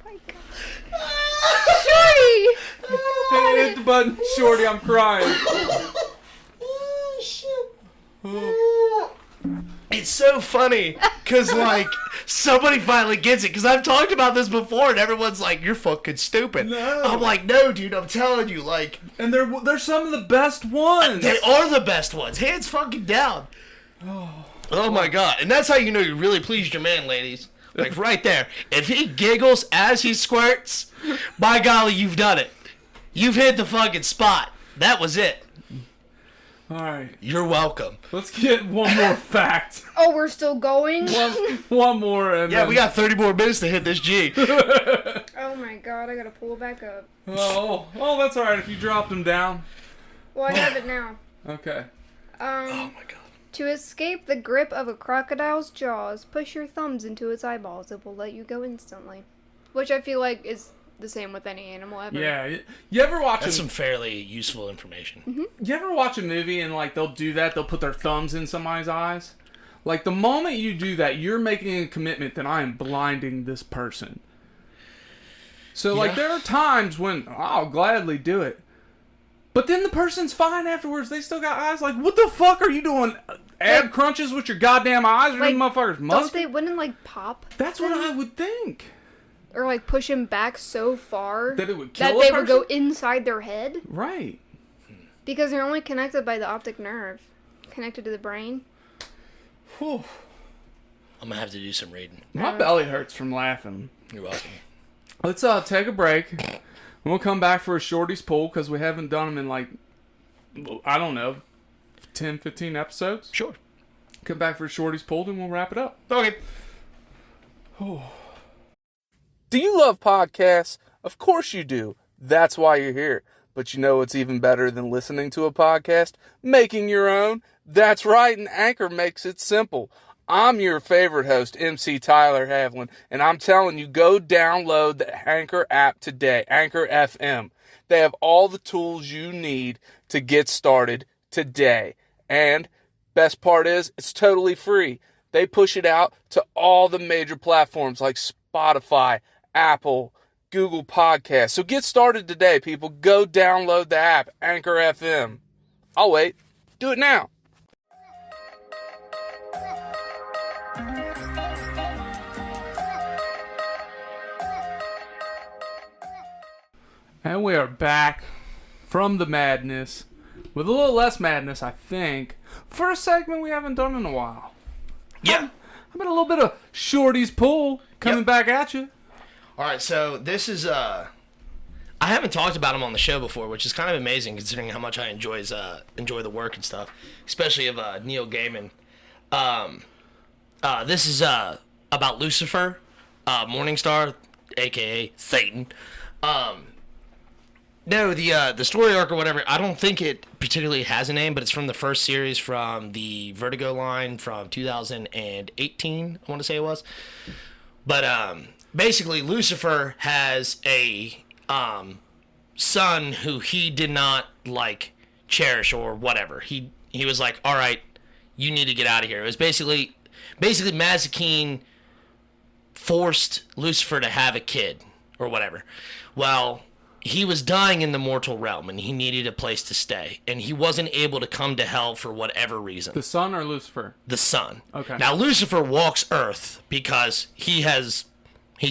My God. Shorty! Hit the button, Shorty, I'm crying. It's so funny, because, like, somebody finally gets it, because I've talked about this before, and everyone's like, you're fucking stupid. No. I'm like, no, dude, I'm telling you, like... And they're some of the best ones. They are the best ones, hands fucking down. Oh my God, and that's how you know you really pleased your man, ladies. Like, right there. If he giggles as he squirts, by golly, you've done it. You've hit the fucking spot. That was it. Alright. You're welcome. Let's get one more fact. Oh, we're still going? One more. And Yeah, we got 30 more minutes to hit this G. Oh my God, I gotta pull back up. Oh, that's alright if you dropped them down. Well, I have it now. Okay. Oh my God. To escape the grip of a crocodile's jaws, push your thumbs into its eyeballs. It will let you go instantly. Which I feel like is the same with any animal ever. Yeah. You ever watch That's some fairly useful information. Mm-hmm. You ever watch a movie and, like, they'll do that? They'll put their thumbs in somebody's eyes? Like, the moment you do that, you're making a commitment that I am blinding this person. So, like, there are times when I'll gladly do it. But then the person's fine afterwards. They still got eyes. Like, what the fuck are you doing? Ab crunches with your goddamn eyes? Or Like, these motherfuckers Don't musky? they, wouldn't like pop? That's what I would think. Or like push him back so far That it would kill that a they person? would go inside their head? Right. Because they're only connected by the optic nerve. Connected to the brain. Whew. I'm gonna have to do some reading. My belly hurts from laughing. You're welcome. Let's take a break. And we'll come back for a Shorty's pool because we haven't done them in, like, I don't know, 10, 15 episodes. Sure. Come back for a Shorty's pool and we'll wrap it up. Okay. Do you love podcasts? Of course you do. That's why you're here. But you know what's even better than listening to a podcast? Making your own. That's right, and Anchor makes it simple. I'm your favorite host, MC Tyler Havlin, and I'm telling you, go download the Anchor app today, Anchor FM. They have all the tools you need to get started today. And best part is, it's totally free. They push it out to all the major platforms like Spotify, Apple, Google Podcasts. So get started today, people. Go download the app, Anchor FM. I'll wait. Do it now. And we are back from the madness with a little less madness, I think, for a segment we haven't done in a while. Yeah. How about a little bit of Shorty's Pool coming back at you? All right, so this is I haven't talked about him on the show before, which is kind of amazing considering how much I enjoy the work and stuff, especially of Neil Gaiman. This is about Lucifer, Morningstar, aka Satan. No, the story arc or whatever, I don't think it particularly has a name, but it's from the first series from the Vertigo line from 2018, I want to say it was. But basically, Lucifer has a son who he did not cherish or whatever. He was like, all right, you need to get out of here. It was basically Mazikeen forced Lucifer to have a kid or whatever. Well, he was dying in the mortal realm and he needed a place to stay, and he wasn't able to come to hell for whatever reason. The son or Lucifer? The son. Okay. Now Lucifer walks Earth because he's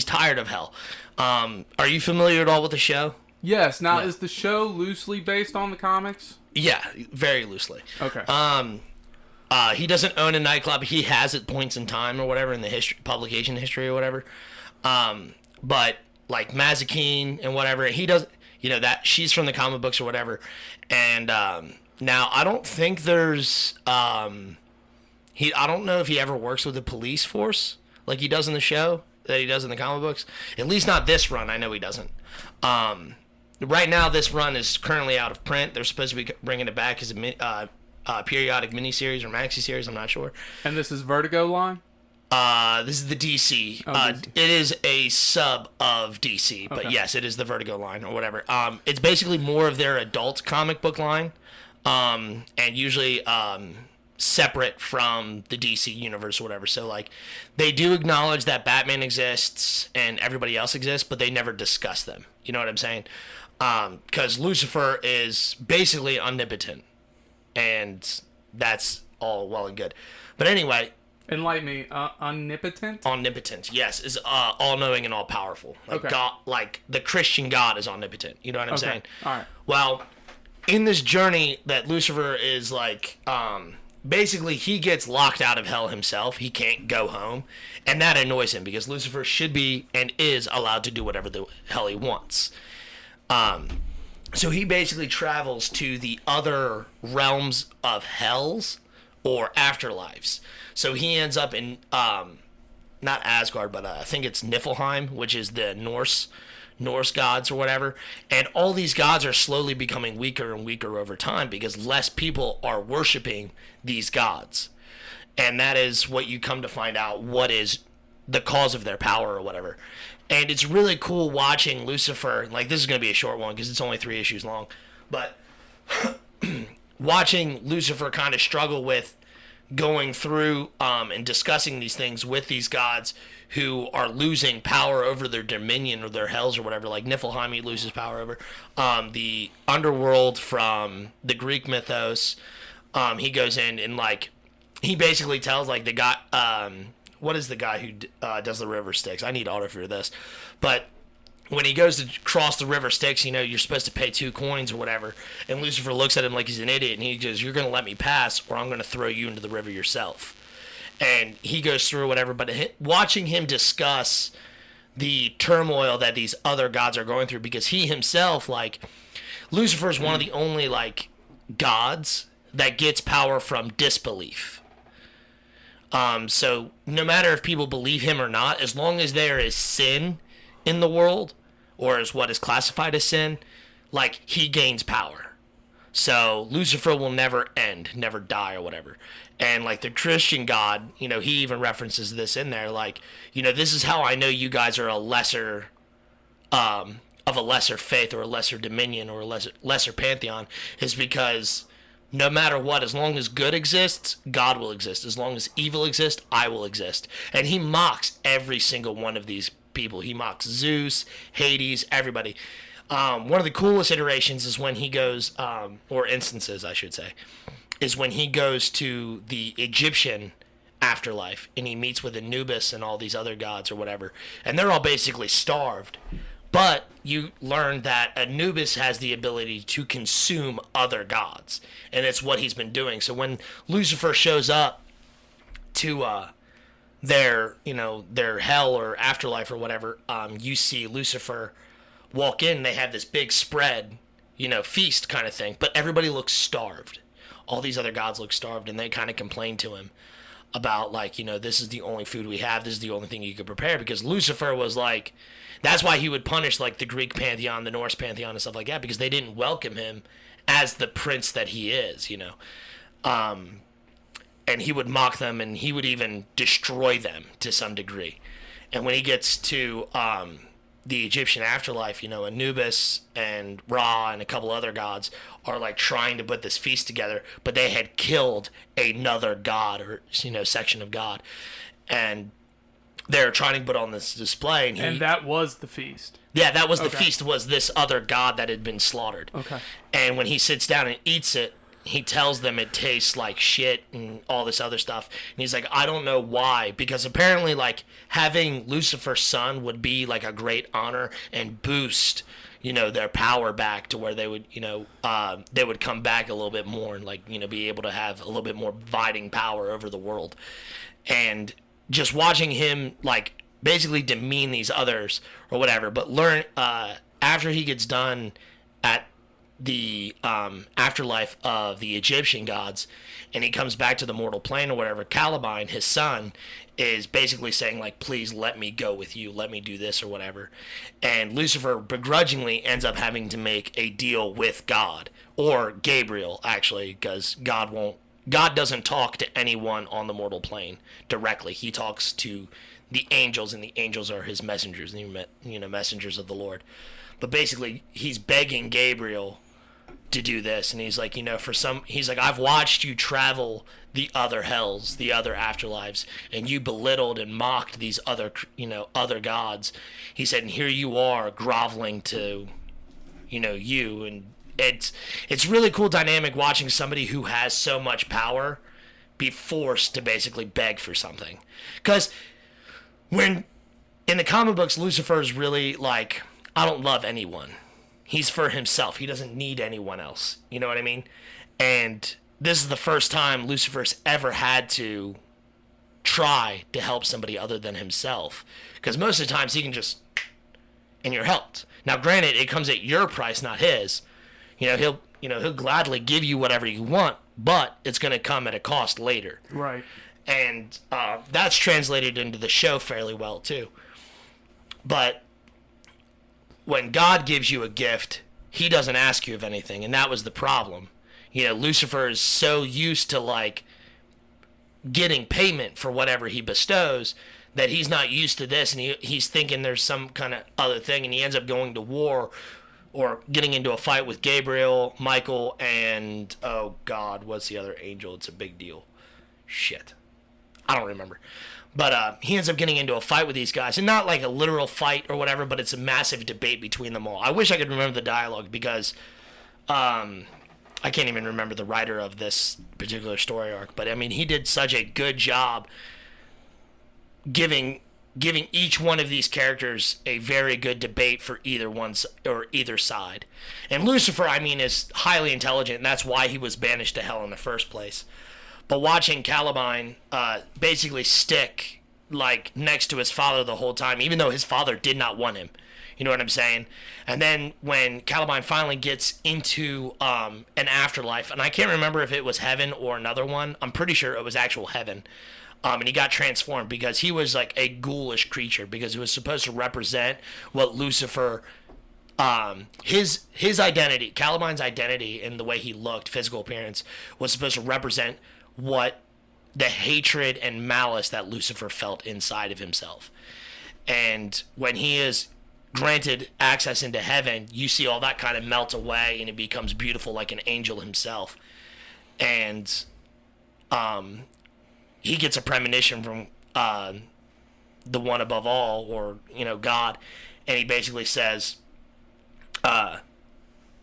tired of hell. Are you familiar at all with the show? Yes. Now, is the show loosely based on the comics? Yeah, very loosely. Okay. He doesn't own a nightclub. He has at points in time or whatever in the publication history or whatever. But like Mazikeen and whatever, he does. That she's from the comic books or whatever. And now I don't think there's. I don't know if he ever works with the police force like he does in the show that he does in the comic books. At least not this run. I know he doesn't. Right now, this run is currently out of print. They're supposed to be bringing it back as a periodic miniseries or maxi series. I'm not sure. And this is Vertigo line? This is the DC. Oh, DC. It is a sub of DC, but Okay. yes, it is the Vertigo line or whatever. It's basically more of their adult comic book line, and usually separate from the DC universe or whatever. So they do acknowledge that Batman exists and everybody else exists, but they never discuss them. You know what I'm saying? Because Lucifer is basically omnipotent, and that's all well and good. But anyway. Enlighten me. Omnipotent? Omnipotent, yes, is all-knowing and all-powerful. Okay. God, the Christian God is omnipotent. You know what I'm saying? All right. Well, in this journey that Lucifer is basically he gets locked out of hell himself. He can't go home, and that annoys him because Lucifer should be and is allowed to do whatever the hell he wants. So he basically travels to the other realms of hells or afterlives. So he ends up in, not Asgard, but I think it's Niflheim, which is the Norse gods or whatever. And all these gods are slowly becoming weaker and weaker over time because less people are worshiping these gods. And that is what you come to find out what is the cause of their power or whatever. And it's really cool watching Lucifer. This is going to be a short one because it's only 3 issues long. But watching Lucifer kind of struggle with going through and discussing these things with these gods who are losing power over their dominion or their hells or whatever. Like Niflheim, he loses power over. The underworld from the Greek mythos, he goes in and he basically tells the guy, what is the guy who does the river Styx? I need auto for this. But when he goes to cross the river Styx, you're supposed to pay 2 coins or whatever. And Lucifer looks at him like he's an idiot, and he goes, "You're going to let me pass, or I'm going to throw you into the river yourself." And he goes through whatever. But watching him discuss the turmoil that these other gods are going through, because he himself, Lucifer is one of the only, gods that gets power from disbelief. So no matter if people believe him or not, as long as there is sin in the world, or as what is classified as sin, he gains power. So Lucifer will never end, never die or whatever. And the Christian God, he even references this in there, this is how I know you guys are a lesser, of a lesser faith or a lesser dominion or a lesser pantheon, is because no matter what, as long as good exists, God will exist. As long as evil exists, I will exist. And he mocks every single one of these people. He mocks Zeus, Hades, everybody. One of the coolest iterations is when he goes, or instances, I should say, is when he goes to the Egyptian afterlife and he meets with Anubis and all these other gods or whatever, and they're all basically starved. But you learn that Anubis has the ability to consume other gods, and it's what he's been doing. So when Lucifer shows up to their hell or afterlife or whatever, you see Lucifer walk in. They have this big spread, feast kind of thing, but everybody looks starved. All these other gods look starved, and they kind of complain to him about, like, this is the only food we have, this is the only thing you could prepare, because Lucifer was like, that's why he would punish, like, the Greek pantheon, the Norse pantheon, and stuff like that, because they didn't welcome him as the prince that he is, and he would mock them, and he would even destroy them to some degree. And when he gets to the Egyptian afterlife, Anubis and Ra and a couple other gods are like trying to put this feast together, but they had killed another god or section of God, and they're trying to put on this display. And that was the feast. Yeah, that was the feast. Was this other god that had been slaughtered? Okay. And when he sits down and eats it, he tells them it tastes like shit and all this other stuff. And he's like, I don't know why. Because apparently, like, having Lucifer's son would be, like, a great honor and boost, their power back to where they would, they would come back a little bit more and, like, be able to have a little bit more biting power over the world. And just watching him, like, basically demean these others or whatever. But learn, after he gets done at the afterlife of the Egyptian gods, and he comes back to the mortal plane or whatever, Caliban, his son, is basically saying, like, please let me go with you, let me do this or whatever. And Lucifer begrudgingly ends up having to make a deal with God, or Gabriel, actually, because God doesn't talk to anyone on the mortal plane directly. He talks to the angels, and the angels are his messengers, messengers of the Lord. But basically, he's begging Gabriel to do this, and he's like, he's like, I've watched you travel the other hells, the other afterlives, and you belittled and mocked these other gods. He said, and here you are groveling to, you, and it's really cool dynamic watching somebody who has so much power be forced to basically beg for something. Because when in the comic books, Lucifer is really like, I don't love anyone. He's for himself. He doesn't need anyone else. You know what I mean? And this is the first time Lucifer's ever had to try to help somebody other than himself. Because most of the times he can just, and you're helped. Now, granted, it comes at your price, not his. He'll gladly give you whatever you want, but it's going to come at a cost later. Right. And that's translated into the show fairly well, too. But when God gives you a gift, he doesn't ask you of anything, and that was the problem. Lucifer is so used to, like, getting payment for whatever he bestows that he's not used to this, and he's thinking there's some kind of other thing, and he ends up going to war or getting into a fight with Gabriel, Michael, and, oh God, what's the other angel? It's a big deal. Shit. I don't remember. But he ends up getting into a fight with these guys. And not like a literal fight or whatever, but it's a massive debate between them all. I wish I could remember the dialogue because I can't even remember the writer of this particular story arc. But, I mean, he did such a good job giving each one of these characters a very good debate for either side. And Lucifer, I mean, is highly intelligent, and that's why he was banished to hell in the first place. But watching Caliban basically stick, like, next to his father the whole time, even though his father did not want him. You know what I'm saying? And then when Caliban finally gets into an afterlife, and I can't remember if it was heaven or another one. I'm pretty sure it was actual heaven. And he got transformed because he was like a ghoulish creature, because it was supposed to represent what Lucifer, his identity, Caliban's identity, and the way he looked, physical appearance, was supposed to represent what the hatred and malice that Lucifer felt inside of himself. And when he is granted access into heaven, you see all that kind of melt away, and it becomes beautiful like an angel himself. And he gets a premonition from the one above all, or God, and he basically says,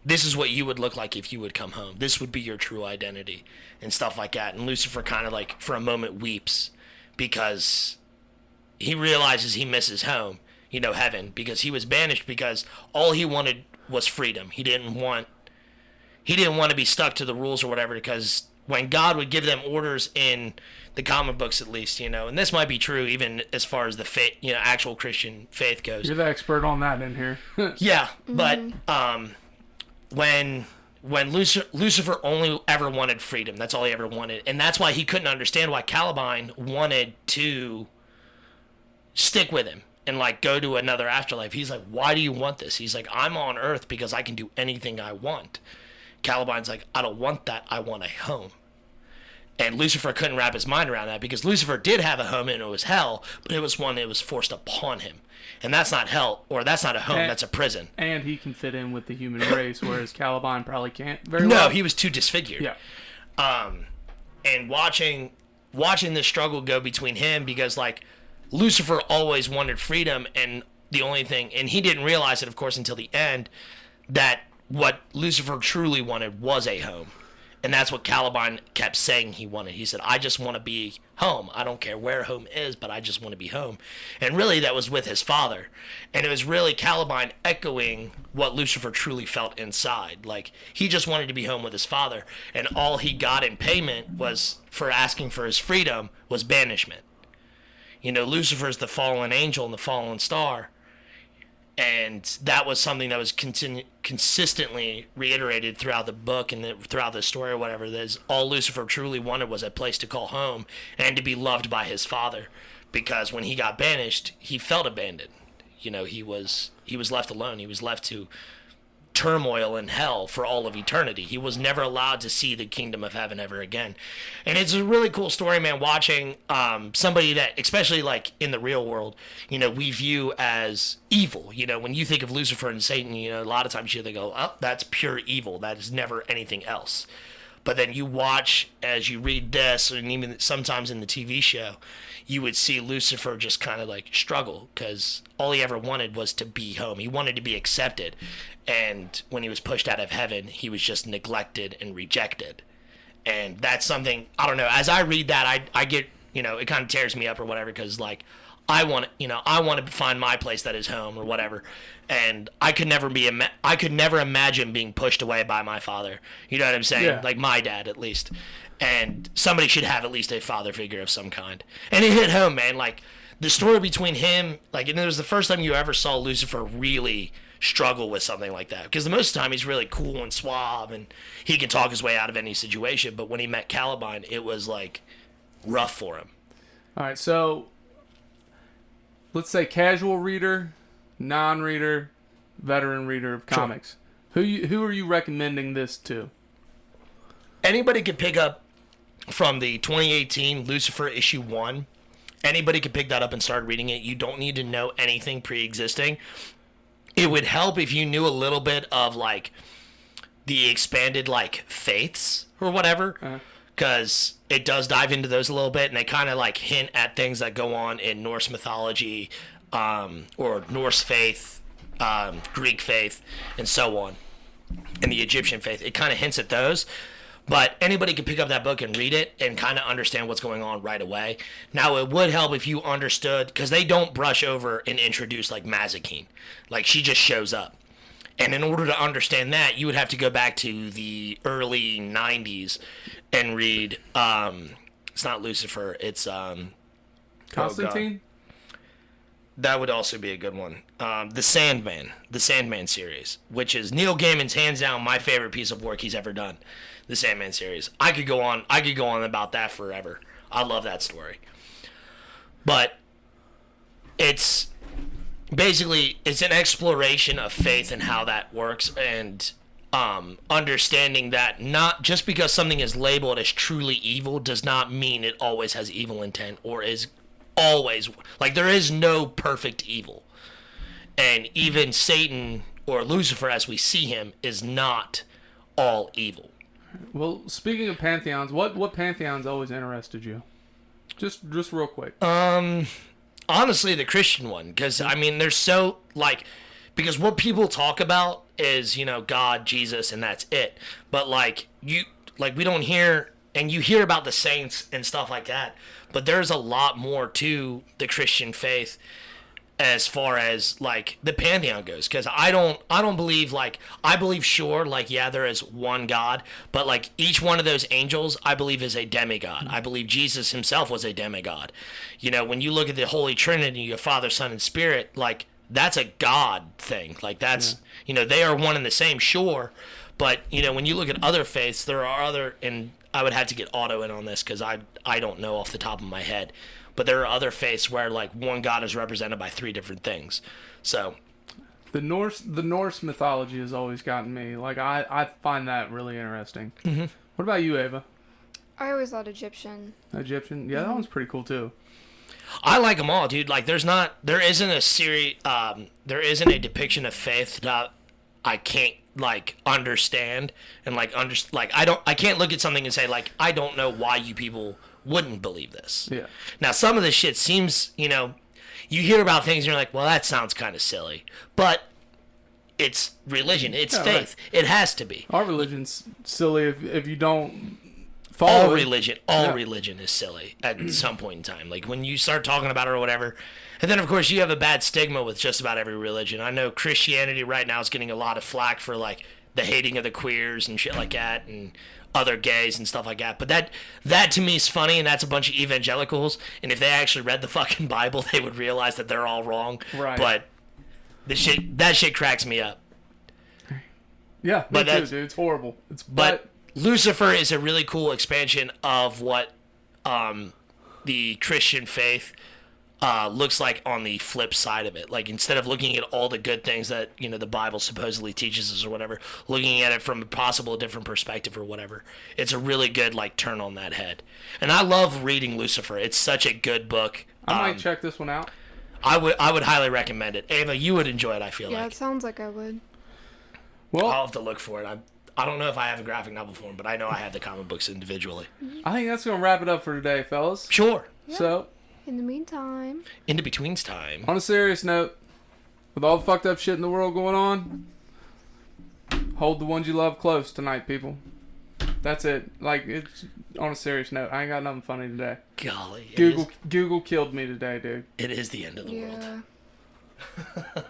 this is what you would look like if you would come home. This would be your true identity, and stuff like that. And Lucifer kind of, like, for a moment weeps, because he realizes he misses home. heaven, because he was banished because all he wanted was freedom. He didn't want to be stuck to the rules or whatever, because when God would give them orders in the comic books, at least, and this might be true even as far as the faith, actual Christian faith goes. You're the expert on that in here. Yeah, but when Lucifer only ever wanted freedom, that's all he ever wanted, and that's why he couldn't understand why Caliban wanted to stick with him and like go to another afterlife. He's like, why do you want this? He's like, I'm on Earth because I can do anything I want. Caliban's like, I don't want that. I want a home. And Lucifer couldn't wrap his mind around that, because Lucifer did have a home, and it was hell, but it was one that was forced upon him. And that's not hell, or that's not a home, that's a prison. And he can fit in with the human race, whereas Caliban probably can't very well. well. No, he was too disfigured. Yeah. And watching the struggle go between him, because like Lucifer always wanted freedom, and the only thing, and he didn't realize it, of course, until the end, that what Lucifer truly wanted was a home. And that's what Caliban kept saying he wanted. He said, I just want to be home. I don't care where home is, but I just want to be home. And really, that was with his father. And it was really Caliban echoing what Lucifer truly felt inside. Like, he just wanted to be home with his father. And all he got in payment was, for asking for his freedom, was banishment. Lucifer's the fallen angel and the fallen star. And that was something that was consistently reiterated throughout the book and throughout the story or whatever. That is, all Lucifer truly wanted was a place to call home and to be loved by his father. Because when he got banished, he felt abandoned. He was left alone. He was left to turmoil in hell for all of eternity. He was never allowed to see the kingdom of heaven ever again. And it's a really cool story, man, watching somebody that, especially like in the real world, we view as evil. When you think of Lucifer and Satan, a lot of times they go, oh, that's pure evil. That is never anything else. But then you watch, as you read this, and even sometimes in the TV show, you would see Lucifer just kind of like struggle, because all he ever wanted was to be home. He wanted to be accepted. And when he was pushed out of heaven, he was just neglected and rejected. And that's something, I don't know, as I read that, I get, it kind of tears me up or whatever, because like, I want to find my place that is home or whatever. And I could never imagine being pushed away by my father. You know what I'm saying? Yeah. Like my dad, at least. And somebody should have at least a father figure of some kind. And it hit home, man. Like, the story between him, like, and it was the first time you ever saw Lucifer really struggle with something like that. Because the most of the time he's really cool and suave, and he can talk his way out of any situation. But when he met Caliban, it was, like, rough for him. All right, so let's say casual reader, non-reader, veteran reader of comics. Sure. Who are you recommending this to? Anybody could pick up from the 2018 Lucifer issue 1. Anybody could pick that up and start reading it. You don't need to know anything pre-existing. It would help if you knew a little bit of like the expanded like faiths or whatever, because it does dive into those a little bit, and they kind of like hint at things that go on in Norse mythology, or Norse faith, Greek faith, and so on, and the Egyptian faith. It kind of hints at those. But anybody can pick up that book and read it and kind of understand what's going on right away. Now, it would help if you understood, because they don't brush over and introduce like Mazikeen. Like, she just shows up. And in order to understand that, you would have to go back to the early 90s and read, it's not Lucifer, it's Constantine? That would also be a good one. The Sandman series, which is Neil Gaiman's hands down my favorite piece of work he's ever done. The Sandman series. I could go on about that forever. I love that story. But it's basically, it's an exploration of faith and how that works, and understanding that not just because something is labeled as truly evil does not mean it always has evil intent, or is always, like, there is no perfect evil. And even Satan, or Lucifer as we see him, is not all evil. Well, speaking of pantheons, what pantheons always interested you? Just real quick. Honestly, the Christian one, because I mean, there's so like, because what people talk about is, God, Jesus, and that's it. But we don't hear, and you hear about the saints and stuff like that, but there's a lot more to the Christian faith. as far as like the pantheon goes, because I don't believe, like, I believe, sure, like, yeah, there is one God, but like each one of those angels I believe is a demigod. I believe Jesus himself was a demigod. You know, when you look at the Holy Trinity, you have Father, Son, and Spirit, like that's a God thing. Like that's you know, they are one and the same, sure, but you know, when you look at other faiths, there are other, and I would have to get Otto in on this because I don't know off the top of my head. But there are other faiths where like one god is represented by 3 different things. So the Norse mythology has always gotten me. Like I find that really interesting. Mm-hmm. What about you, Ava? I always thought Egyptian. Egyptian? Yeah, that one's pretty cool too. I like them all, dude. Like there isn't a depiction of faith that I can't like understand and like I can't look at something and say like I don't know why you people wouldn't believe this. Yeah. Now, some of this shit seems, you know, you hear about things and you're like, well, that sounds kind of silly. But it's religion. It's faith. Right. It has to be. Our religion's silly if you don't follow all religion is silly at some point in time. Like, when you start talking about it or whatever. And then, of course, you have a bad stigma with just about every religion. I know Christianity right now is getting a lot of flack for, like, the hating of the queers and shit like that, and other gays and stuff like that. But that to me is funny, and that's a bunch of evangelicals, and if they actually read the fucking Bible, they would realize that they're all wrong. Right. But that shit cracks me up. Yeah, me too, dude. It's horrible. But Lucifer is a really cool expansion of what the Christian faith looks like on the flip side of it. Like, instead of looking at all the good things that, you know, the Bible supposedly teaches us or whatever, looking at it from a possible different perspective or whatever, it's a really good, like, turn on that head. And I love reading Lucifer. It's such a good book. I might check this one out. I would highly recommend it. Ava, you would enjoy it, I feel like. Yeah, it sounds like I would. Well, I'll have to look for it. I don't know if I have a graphic novel for them, but I know I have the comic books individually. I think that's going to wrap it up for today, fellas. Sure. Yeah. So, in the meantime, in the betweens time, on a serious note, with all the fucked up shit in the world going on, hold the ones you love close tonight, people. That's it. Like, it's on a serious note. I ain't got nothing funny today. Golly. Google killed me today, dude. It is the end of the world. yeah.